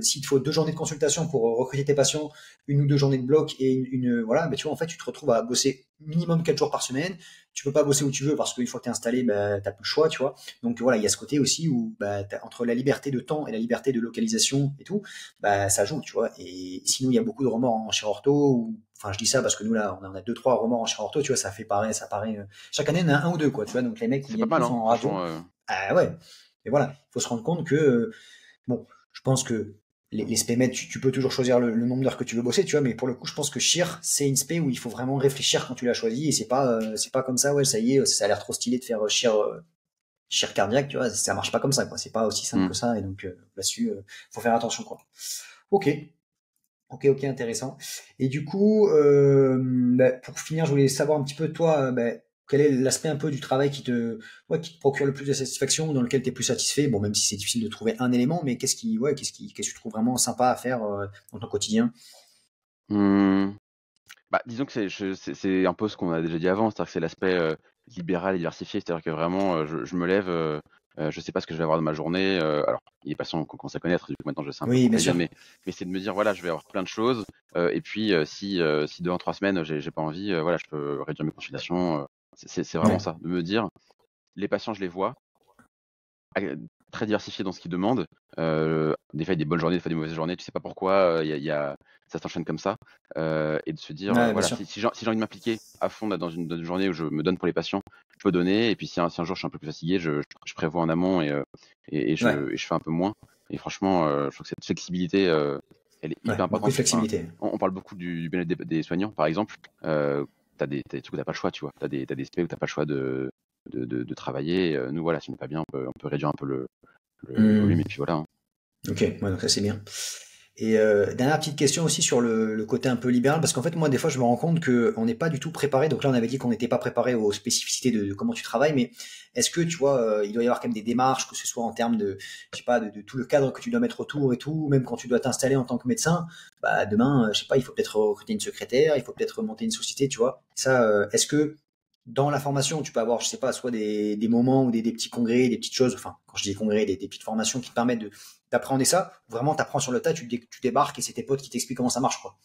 s'il te faut 2 journées de consultation pour recruter tes patients, 1 ou 2 journées de bloc et voilà, ben, tu vois, en fait, tu te retrouves à bosser minimum 4 jours par semaine. Tu peux pas bosser où tu veux parce qu'une fois que tu es installé, ben, t'as plus le choix, tu vois. Donc voilà, il y a ce côté aussi où bah, entre la liberté de temps et la liberté de localisation et tout, bah, ça joue, tu vois. Et sinon, il y a beaucoup de remords en chirurto. Enfin, je dis ça parce que nous là, on a 2, 3 remords en chirurto, tu vois, ça paraît. Chaque année, on en a 1 ou 2, quoi, tu vois. Donc les mecs, ils C'est pas viennent mal, tous hein, en radio. franchement. Ah ouais. Et voilà, il faut se rendre compte que bon, je pense que les spémètres, tu peux toujours choisir le nombre d'heures que tu veux bosser, tu vois, mais pour le coup, je pense que Chir, c'est une spé où il faut vraiment réfléchir quand tu l'as choisi et c'est pas comme ça, ouais, ça y est, ça a l'air trop stylé de faire Chir cardiaque, tu vois, ça marche pas comme ça, quoi. C'est pas aussi simple Hmm. que ça, et donc là-dessus, faut faire attention, quoi. Ok, ok, intéressant. Et du coup, bah, pour finir, je voulais savoir un petit peu toi, bah, quel est l'aspect un peu du travail ouais, qui te procure le plus de satisfaction, dans lequel tu es plus satisfait. Bon, même si c'est difficile de trouver un élément, mais qu'est-ce que tu trouves vraiment sympa à faire dans ton quotidien? Hmm. Bah, disons que c'est un peu ce qu'on a déjà dit avant, c'est-à-dire que c'est l'aspect libéral et diversifié, c'est-à-dire que vraiment, je me lève, je sais pas ce que je vais avoir de ma journée. Alors, il est patient qu'on commence à connaître, du coup maintenant je sais un peu Oui, bien quoi dire, sûr. mais c'est de me dire, voilà, je vais avoir plein de choses, et puis si 2 en 3 semaines, j'ai pas envie, voilà, je peux réduire mes consultations. C'est vraiment Ouais. ça, de me dire, les patients, je les vois, très diversifié dans ce qu'ils demandent. Des fois, il y a des bonnes journées, des fois des mauvaises journées. Tu sais pas pourquoi, ça s'enchaîne comme ça. Et de se dire, Ouais, bien voilà, sûr. si j'ai envie de m'impliquer à fond là, dans une journée où je me donne pour les patients, je peux donner. Et puis si un jour je suis un peu plus fatigué, je prévois en amont Ouais, et je fais un peu moins. Et franchement, je trouve que cette flexibilité, elle est ouais, hyper beaucoup de importante. Enfin, flexibilité. on parle beaucoup du bien-être des soignants, par exemple. T'as des trucs où t'as pas le choix, tu vois. T'as des SP où t'as pas le choix de travailler. Nous, voilà, si on n'est pas bien, on peut réduire un peu le volume et Hmm. puis voilà, hein. Ok, ouais, donc ça c'est bien. Et dernière petite question aussi sur le côté un peu libéral, parce qu'en fait moi des fois je me rends compte que on n'est pas du tout préparé. Donc là on avait dit qu'on n'était pas préparé aux spécificités de comment tu travailles, mais est-ce que tu vois, il doit y avoir quand même des démarches, que ce soit en termes de, je sais pas, de tout le cadre que tu dois mettre autour et tout, même quand tu dois t'installer en tant que médecin, bah demain, je sais pas, il faut peut-être recruter une secrétaire, il faut peut-être monter une société, tu vois. Ça, est-ce que dans la formation, tu peux avoir, je sais pas, soit des moments ou des petits congrès, des petites choses, enfin, quand je dis congrès, des petites formations qui te permettent d'appréhender ça, vraiment t'apprends sur le tas, tu débarques et c'est tes potes qui t'expliquent comment ça marche, quoi.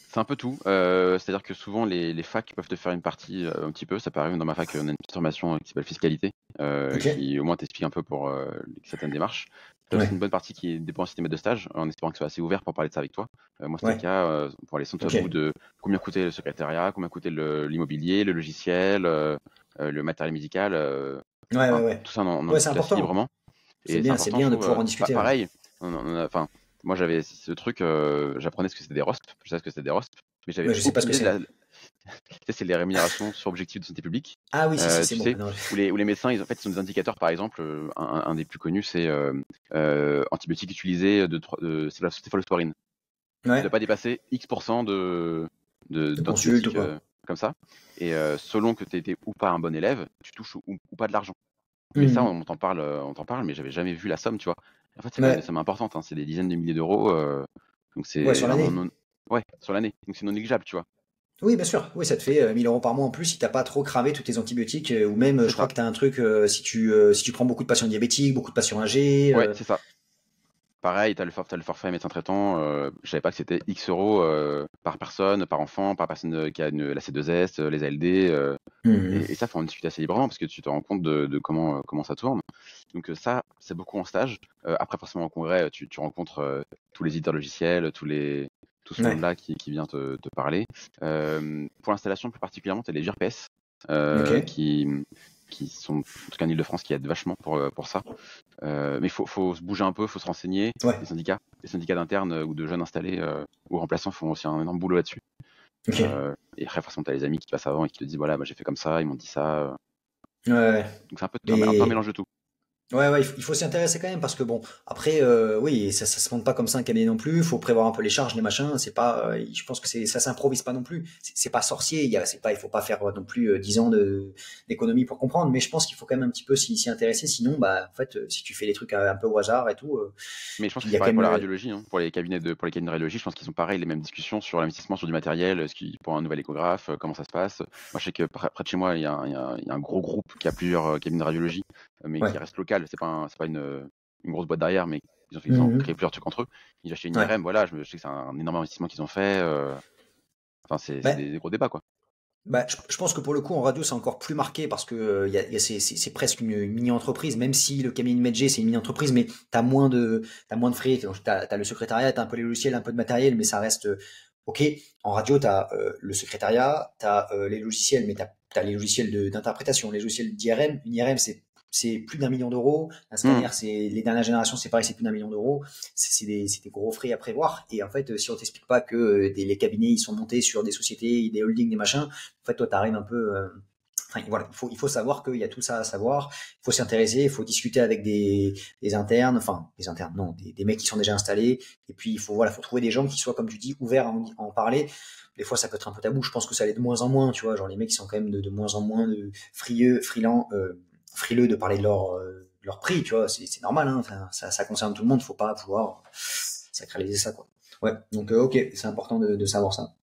C'est un peu tout. C'est-à-dire que souvent les facs peuvent te faire une partie un petit peu. Ça peut arriver dans ma fac, on a une petite formation qui s'appelle fiscalité, Ok. qui au moins t'explique un peu pour certaines démarches. T'as aussi Ouais. une bonne partie qui dépend aussi des maîtres de stage, en espérant que ce soit assez ouvert pour parler de ça avec toi. Moi, c'était le Ouais. cas, pour aller sans Ok. tabou de combien coûtait le secrétariat, combien coûtait l'immobilier, le logiciel, le matériel médical. Ouais, ouais, Enfin, ouais. tout ça, on en Ouais, c'est discute assez important. librement. Et c'est C'est important, je bien de trouve. pouvoir en discuter, ouais. Pareil, enfin, moi j'avais ce truc, j'apprenais ce que c'était des ROSP, je savais ce que c'était des ROSP, mais j'avais Ouais, je sais pas ce que aucune idée de c'est. la. Tu sais, c'est les rémunérations sur objectif de santé publique. Ah oui, si, c'est Tu bon. sais, Non, où les médecins, en fait, ils ont des indicateurs, par exemple, un des plus connus, c'est antibiotiques utilisés c'est la céphalosporine. Tu ne ouais. dois pas dépasser X% De consulte ou d'antibiotiques quoi. comme ça. Et selon que tu étais ou pas un bon élève, tu touches ou pas de l'argent. Mais ça, Mhm. on t'en parle, mais j'avais jamais vu la somme, tu vois. En fait, c'est quand même des Ouais. sommes importantes, hein, c'est des dizaines de milliers d'euros, donc Ouais, c'est sur vraiment l'année. non. Ouais, sur l'année, donc c'est non négligeable, tu vois. Oui, bien sûr. Oui, ça te fait 1 000 € par mois en plus si t'as pas trop cravé tous tes antibiotiques, ou même, C'est je crois ça. que t'as un truc, si tu prends beaucoup de patients diabétiques, beaucoup de patients âgés. Ouais, c'est ça. Pareil, t'as le forfait médecin traitant, je savais pas que c'était X euros par personne, par enfant, par personne qui a la C2S, les ALD, Mhm. et ça, faut en discuter assez librement parce que tu te rends compte de comment ça tourne. Donc ça, c'est beaucoup en stage. Après, forcément, en congrès, tu rencontres tous les éditeurs logiciels, tout ce Ouais. monde-là qui vient te parler. Pour l'installation, plus particulièrement, tu as les GRPS Ok. qui sont, en tout cas en Ile-de-France, qui aident vachement pour ça. Mais faut se bouger un peu, faut se renseigner. Ouais. Les syndicats d'internes ou de jeunes installés ou remplaçants font aussi un énorme boulot là-dessus. Ok. Et après, forcément, t'as les amis qui te passent avant et qui te disent voilà, moi j'ai fait comme ça, ils m'ont dit ça. Ouais, ouais. Donc c'est un peu un Mais mélange de tout. Ouais, il faut s'y intéresser quand même parce que bon, après, oui, ça se monte pas comme ça un cabinet non plus. Il faut prévoir un peu les charges, les machins. C'est pas, je pense que ça s'improvise pas non plus. C'est pas sorcier. Il faut pas faire non plus 10 ans d'économie pour comprendre. Mais je pense qu'il faut quand même un petit peu s'y intéresser. Sinon, bah, en fait, si tu fais des trucs un peu au hasard et tout, Mais je pense puis que il y c'est a quand pareil même pour la radiologie, hein. Pour les cabinets de radiologie, je pense qu'ils ont pareil les mêmes discussions sur l'investissement sur du matériel, pour un nouvel échographe, comment ça se passe. Moi, je sais que près de chez moi, il y a un gros groupe qui a plusieurs cabinets de radiologie, mais ouais. qui reste local. C'est pas une grosse boîte derrière, mais ils ont créé Mhm. plusieurs trucs entre eux. Ils ont acheté une Ouais. IRM, voilà, je sais que c'est un énorme investissement qu'ils ont fait. Enfin, c'est Bah, des gros débats, quoi. Bah, je pense que pour le coup, en radio, c'est encore plus marqué parce que c'est presque une mini-entreprise, même si le cabinet de Medjay, c'est une mini-entreprise, mais t'as moins de frais. T'as le secrétariat, t'as un peu les logiciels, un peu de matériel, mais ça reste OK. En radio, t'as le secrétariat, t'as les logiciels, mais t'as les logiciels d'interprétation, les logiciels d'IRM. Une IRM, c'est plus d'1 million d'euros. Un Mmh. scanner, c'est les dernières générations, c'est pareil, c'est plus d'1 million d'euros. C'est des gros frais à prévoir. Et en fait, si on t'explique pas que les cabinets, ils sont montés sur des sociétés, des holdings, des machins, en fait, toi, tu arrives un peu. Enfin, voilà, il faut savoir qu'il y a tout ça à savoir. Il faut s'y intéresser, il faut discuter avec des internes, enfin, des internes, non, des mecs qui sont déjà installés. Et puis, faut trouver des gens qui soient, comme tu dis, ouverts à en parler. Des fois, ça peut être un peu tabou. Je pense que ça l'est de moins en moins, tu vois. Genre, les mecs, ils sont quand même de moins en moins frileux de parler de leur prix, tu vois. C'est normal, hein. Enfin, ça concerne tout le monde. Faut pas pouvoir sacraliser ça, quoi. Ouais. Donc, ok, c'est important de savoir ça.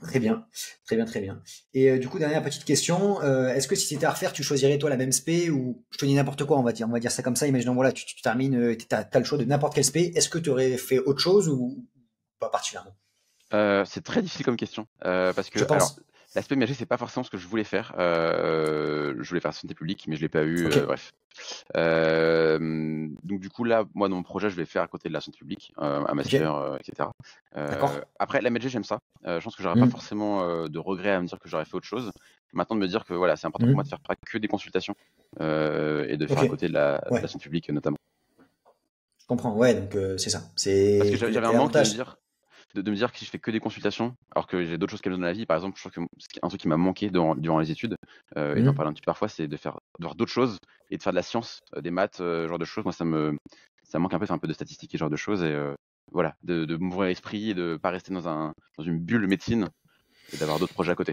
Très bien, très bien, très bien. Et du coup, dernière petite question, est-ce que si c'était à refaire, tu choisirais toi la même spé ou je te dis n'importe quoi, on va dire ça comme ça. Imaginons voilà, tu termines, t'as le choix de n'importe quelle spé. Est-ce que tu aurais fait autre chose ou pas particulièrement? C'est très difficile comme question, parce Je que alors pense. l'aspect imagé, c'est pas forcément ce que je voulais faire. Je voulais faire santé publique, mais je l'ai pas eu, Ok. bref. Donc du coup là, moi dans mon projet, je vais faire à côté de la santé publique, un Ok. master, et cetera. D'accord. Après la MSG, j'aime ça. Je pense que j'aurais pas Mhm. forcément, de regrets à me dire que j'aurais fait autre chose. Maintenant de me dire que voilà, c'est important pour moi de Mhm. faire pas que des consultations, et de faire Ok. à côté de la Ouais. santé publique, notamment. Je comprends. Ouais. Donc c'est ça. Parce que C'est j'avais et un manque de me l'avantage. dire de me dire que si je fais que des consultations, alors que j'ai d'autres choses qui me dans la vie, par exemple, je trouve que un truc qui m'a manqué durant les études, et d'en Mhm. parler un petit peu parfois, c'est de voir d'autres choses et de faire de la science, des maths, ce genre de choses. Moi, ça me manque un peu, c'est un peu de statistiques et ce genre de choses. Et voilà, de m'ouvrir l'esprit et de pas rester dans une bulle médecine et d'avoir d'autres projets à côté.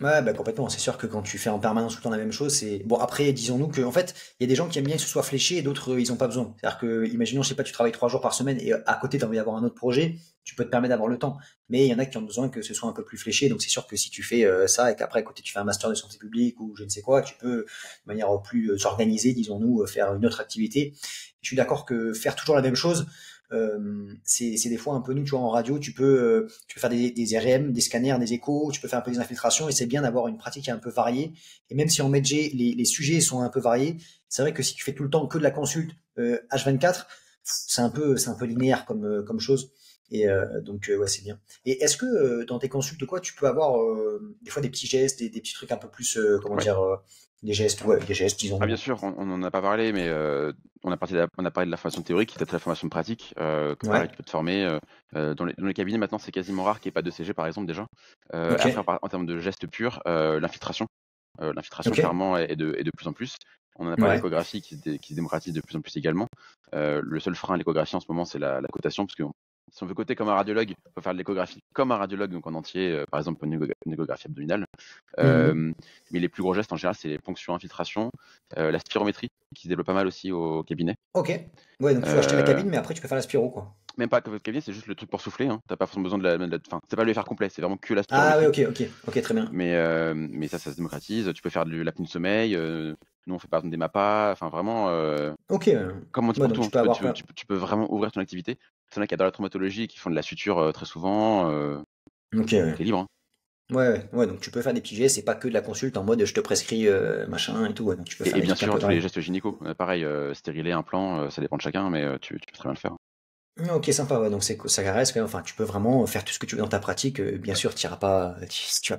Ouais, bah complètement. C'est sûr que quand tu fais en permanence tout le temps la même chose, c'est bon. Après, disons-nous que en fait, il y a des gens qui aiment bien que ce soit fléché et d'autres ils ont pas besoin. C'est-à-dire que, imaginons, je sais pas, tu travailles 3 jours par semaine et à côté tu as envie d'avoir un autre projet, tu peux te permettre d'avoir le temps. Mais il y en a qui ont besoin que ce soit un peu plus fléché. Donc c'est sûr que si tu fais ça et qu'après à côté tu fais un master de santé publique ou je ne sais quoi, tu peux de manière plus organisée, disons-nous, faire une autre activité. Je suis d'accord que faire toujours la même chose, c'est des fois un peu nous, tu vois, en radio, tu peux faire des RM, des scanners, des échos, tu peux faire un peu des infiltrations, et c'est bien d'avoir une pratique qui est un peu variée. Et même si en Medjay, les sujets sont un peu variés, c'est vrai que si tu fais tout le temps que de la consulte H24, c'est un peu linéaire comme chose. Et donc ouais, c'est bien. Et est-ce que dans tes consultes quoi, tu peux avoir des fois des petits gestes, des petits trucs un peu plus, comment Ouais. dire, des gestes, Ah bien disons. sûr, on n'en a pas parlé, mais on a parlé de la formation théorique, peut-être la formation pratique, que pareil, Ouais. tu peux te former. Dans les cabinets, maintenant, c'est quasiment rare qu'il n'y ait pas de CG, par exemple, déjà. Et Ok. après, en termes de gestes purs, l'infiltration. L'infiltration, Ok. clairement, est de plus en plus. On en a parlé de Ouais. l'échographie qui se démocratise de plus en plus également. Le seul frein à l'échographie en ce moment, c'est la cotation, parce que si on veut coter comme un radiologue, il faut faire de l'échographie comme un radiologue, donc en entier, par exemple une échographie abdominale. Mhm. Mais les plus gros gestes en général, c'est les ponctions, infiltration, la spirométrie qui se développe pas mal aussi au cabinet. Ok. Ouais, donc tu veux acheter la Euh, cabine, mais après tu peux faire la spiro, quoi. Même pas que votre cabinet, c'est juste le truc pour souffler. Hein. T'as pas forcément besoin enfin, c'est pas le faire complet, c'est vraiment que la Ah ouais, spirométrie. ok, très bien. Mais ça se démocratise. Tu peux faire de l'apnée de sommeil. Nous, on fait par exemple des MAPA. Enfin, vraiment, Ok. comme on dit Ouais, pour donc tout, tu hein, peux avoir tu peux vraiment ouvrir ton activité. Il y en a qui adorent la traumatologie, qui font de la suture très souvent. Ok, ouais. T'es libre. Hein. Ouais, donc tu peux faire des petits gestes, c'est pas que de la consulte en mode je te prescris machin et tout, ouais, donc tu peux faire Et des bien trucs un sûr, peu tous les variés. gestes gynéco. Pareil, stérilet, implant, ça dépend de chacun, mais tu peux très bien le faire. Ok, sympa, ouais, donc ça reste quand même, enfin, tu peux vraiment faire tout ce que tu veux dans ta pratique, bien sûr, tu vas pas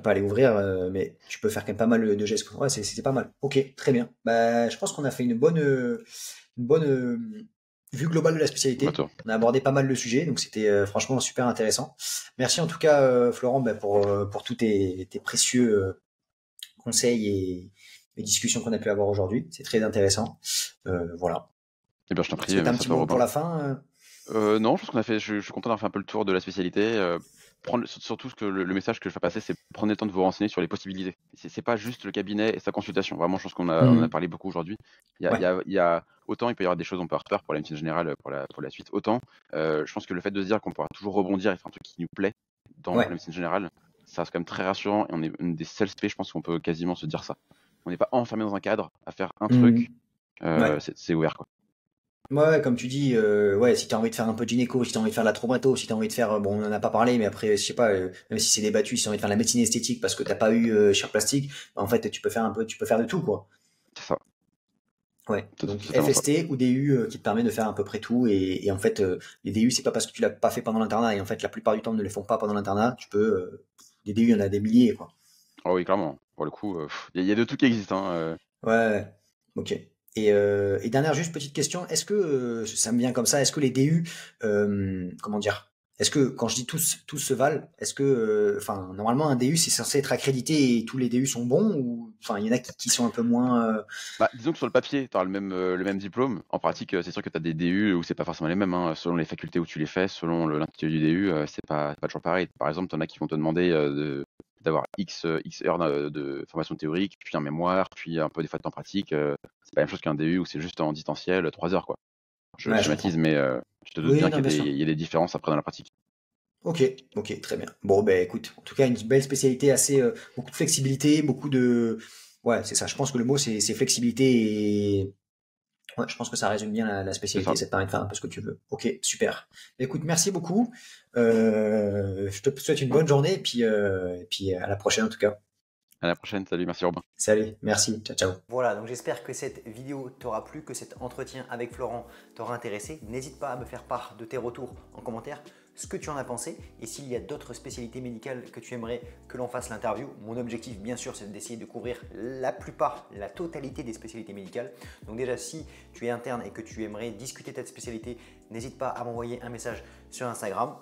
aller ouvrir, mais tu peux faire quand même pas mal de gestes, quoi. Ouais, c'est pas mal. Ok, très bien. Bah, je pense qu'on a fait une bonne vue globale de la Bah, spécialité. toi. On a abordé pas mal de sujets, donc c'était franchement super intéressant. Merci en tout cas, Florent, bah, pour tous tes précieux conseils les discussions qu'on a pu avoir aujourd'hui. C'est très intéressant. Voilà. Eh bien, je t'en Est-ce prie, que tu as un merci à petit toi, mot pour Robin. la fin? Non, je pense qu'on a fait, je suis content d'avoir fait un peu le tour de la spécialité. Surtout que le message que je fais passer, c'est prenez le temps de vous renseigner sur les possibilités. C'est pas juste le cabinet et sa consultation. Vraiment, je pense on en a parlé beaucoup aujourd'hui. Ouais. Autant il peut y avoir des choses, on peut avoir peur pour la médecine générale, pour la suite. Autant, je pense que le fait de se dire qu'on pourra toujours rebondir et faire un truc qui nous plaît dans la Ouais. médecine générale, ça reste quand même très rassurant et on est une des seules spé, je pense qu'on peut quasiment se dire ça. On n'est pas enfermé dans un cadre à faire un truc, Ouais. c'est ouvert, quoi. Ouais, comme tu dis, ouais, si t'as envie de faire un peu de gynéco, si t'as envie de faire de la traumato, si t'as envie de faire, bon, on en a pas parlé, mais après, je sais pas, même si c'est débattu, si t'as envie de faire de la médecine esthétique parce que t'as pas eu chirurgie plastique, bah, en fait, tu peux faire de tout, quoi. C'est ça, Ouais. c'est Donc totalement ça. FST ou DU qui te permet de faire à peu près tout, et en fait, les DU c'est pas parce que tu l'as pas fait pendant l'internat, et en fait, la plupart du temps, ne les font pas pendant l'internat. Des DU, il y en a des milliers, quoi. Ah oui, clairement. Pour le coup, il y a de tout qui existe, hein. Ouais, ouais. Ok. Et dernière juste petite question, est-ce que ça me vient comme ça, est-ce que les DU, comment dire, est-ce que quand je dis tous se valent, est-ce que, enfin, normalement un DU c'est censé être accrédité et tous les DU sont bons, ou enfin il y en a qui sont un peu moins. Bah, disons que sur le papier, tu as le même diplôme. En pratique, c'est sûr que tu as des DU où c'est pas forcément les mêmes, hein. Selon les facultés où tu les fais, selon l'intitulé du DU, c'est pas toujours pareil. Par exemple, tu en as qui vont te demander d'avoir X heures de formation théorique, puis un mémoire, puis un peu des fois de temps pratique. C'est pas la même chose qu'un DU où c'est juste en distanciel 3 heures, quoi. Je Ouais, je schématise, comprends. mais je te doute Oui, bien non, qu'il bien sûr. y a des différences après dans la pratique. Ok, ok, très bien. Bon, ben écoute, en tout cas, une belle spécialité, assez, beaucoup de flexibilité, beaucoup de. Ouais, c'est ça. Je pense que le mot c'est flexibilité, et ouais, je pense que ça résume bien la C'est spécialité, ça. ça te permet de faire un peu ce que tu veux. Ok, super. Écoute, merci beaucoup. Je te souhaite une bonne journée, et puis à la prochaine en tout cas. À la prochaine. Salut, merci Robin. Salut, merci, ciao, ciao. Voilà, donc j'espère que cette vidéo t'aura plu, que cet entretien avec Florent t'aura intéressé. N'hésite pas à me faire part de tes retours en commentaire, ce que tu en as pensé, et s'il y a d'autres spécialités médicales que tu aimerais que l'on fasse l'interview. Mon objectif, bien sûr, c'est d'essayer de couvrir la totalité des spécialités médicales. Donc déjà, si tu es interne et que tu aimerais discuter de ta spécialité, n'hésite pas à m'envoyer un message sur Instagram,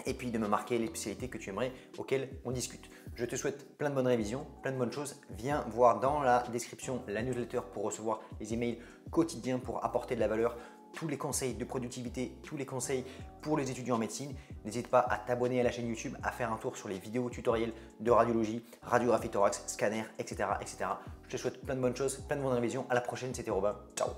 et puis de me marquer les spécialités que tu aimerais auxquelles on discute. Je te souhaite plein de bonnes révisions, plein de bonnes choses. Viens voir dans la description la newsletter pour recevoir les emails quotidiens pour apporter de la valeur, tous les conseils de productivité, tous les conseils pour les étudiants en médecine. N'hésite pas à t'abonner à la chaîne YouTube, à faire un tour sur les vidéos tutoriels de radiologie, radiographie thorax, scanner, etc., etc. Je te souhaite plein de bonnes choses, plein de bonnes révisions. À la prochaine, c'était Robin. Ciao.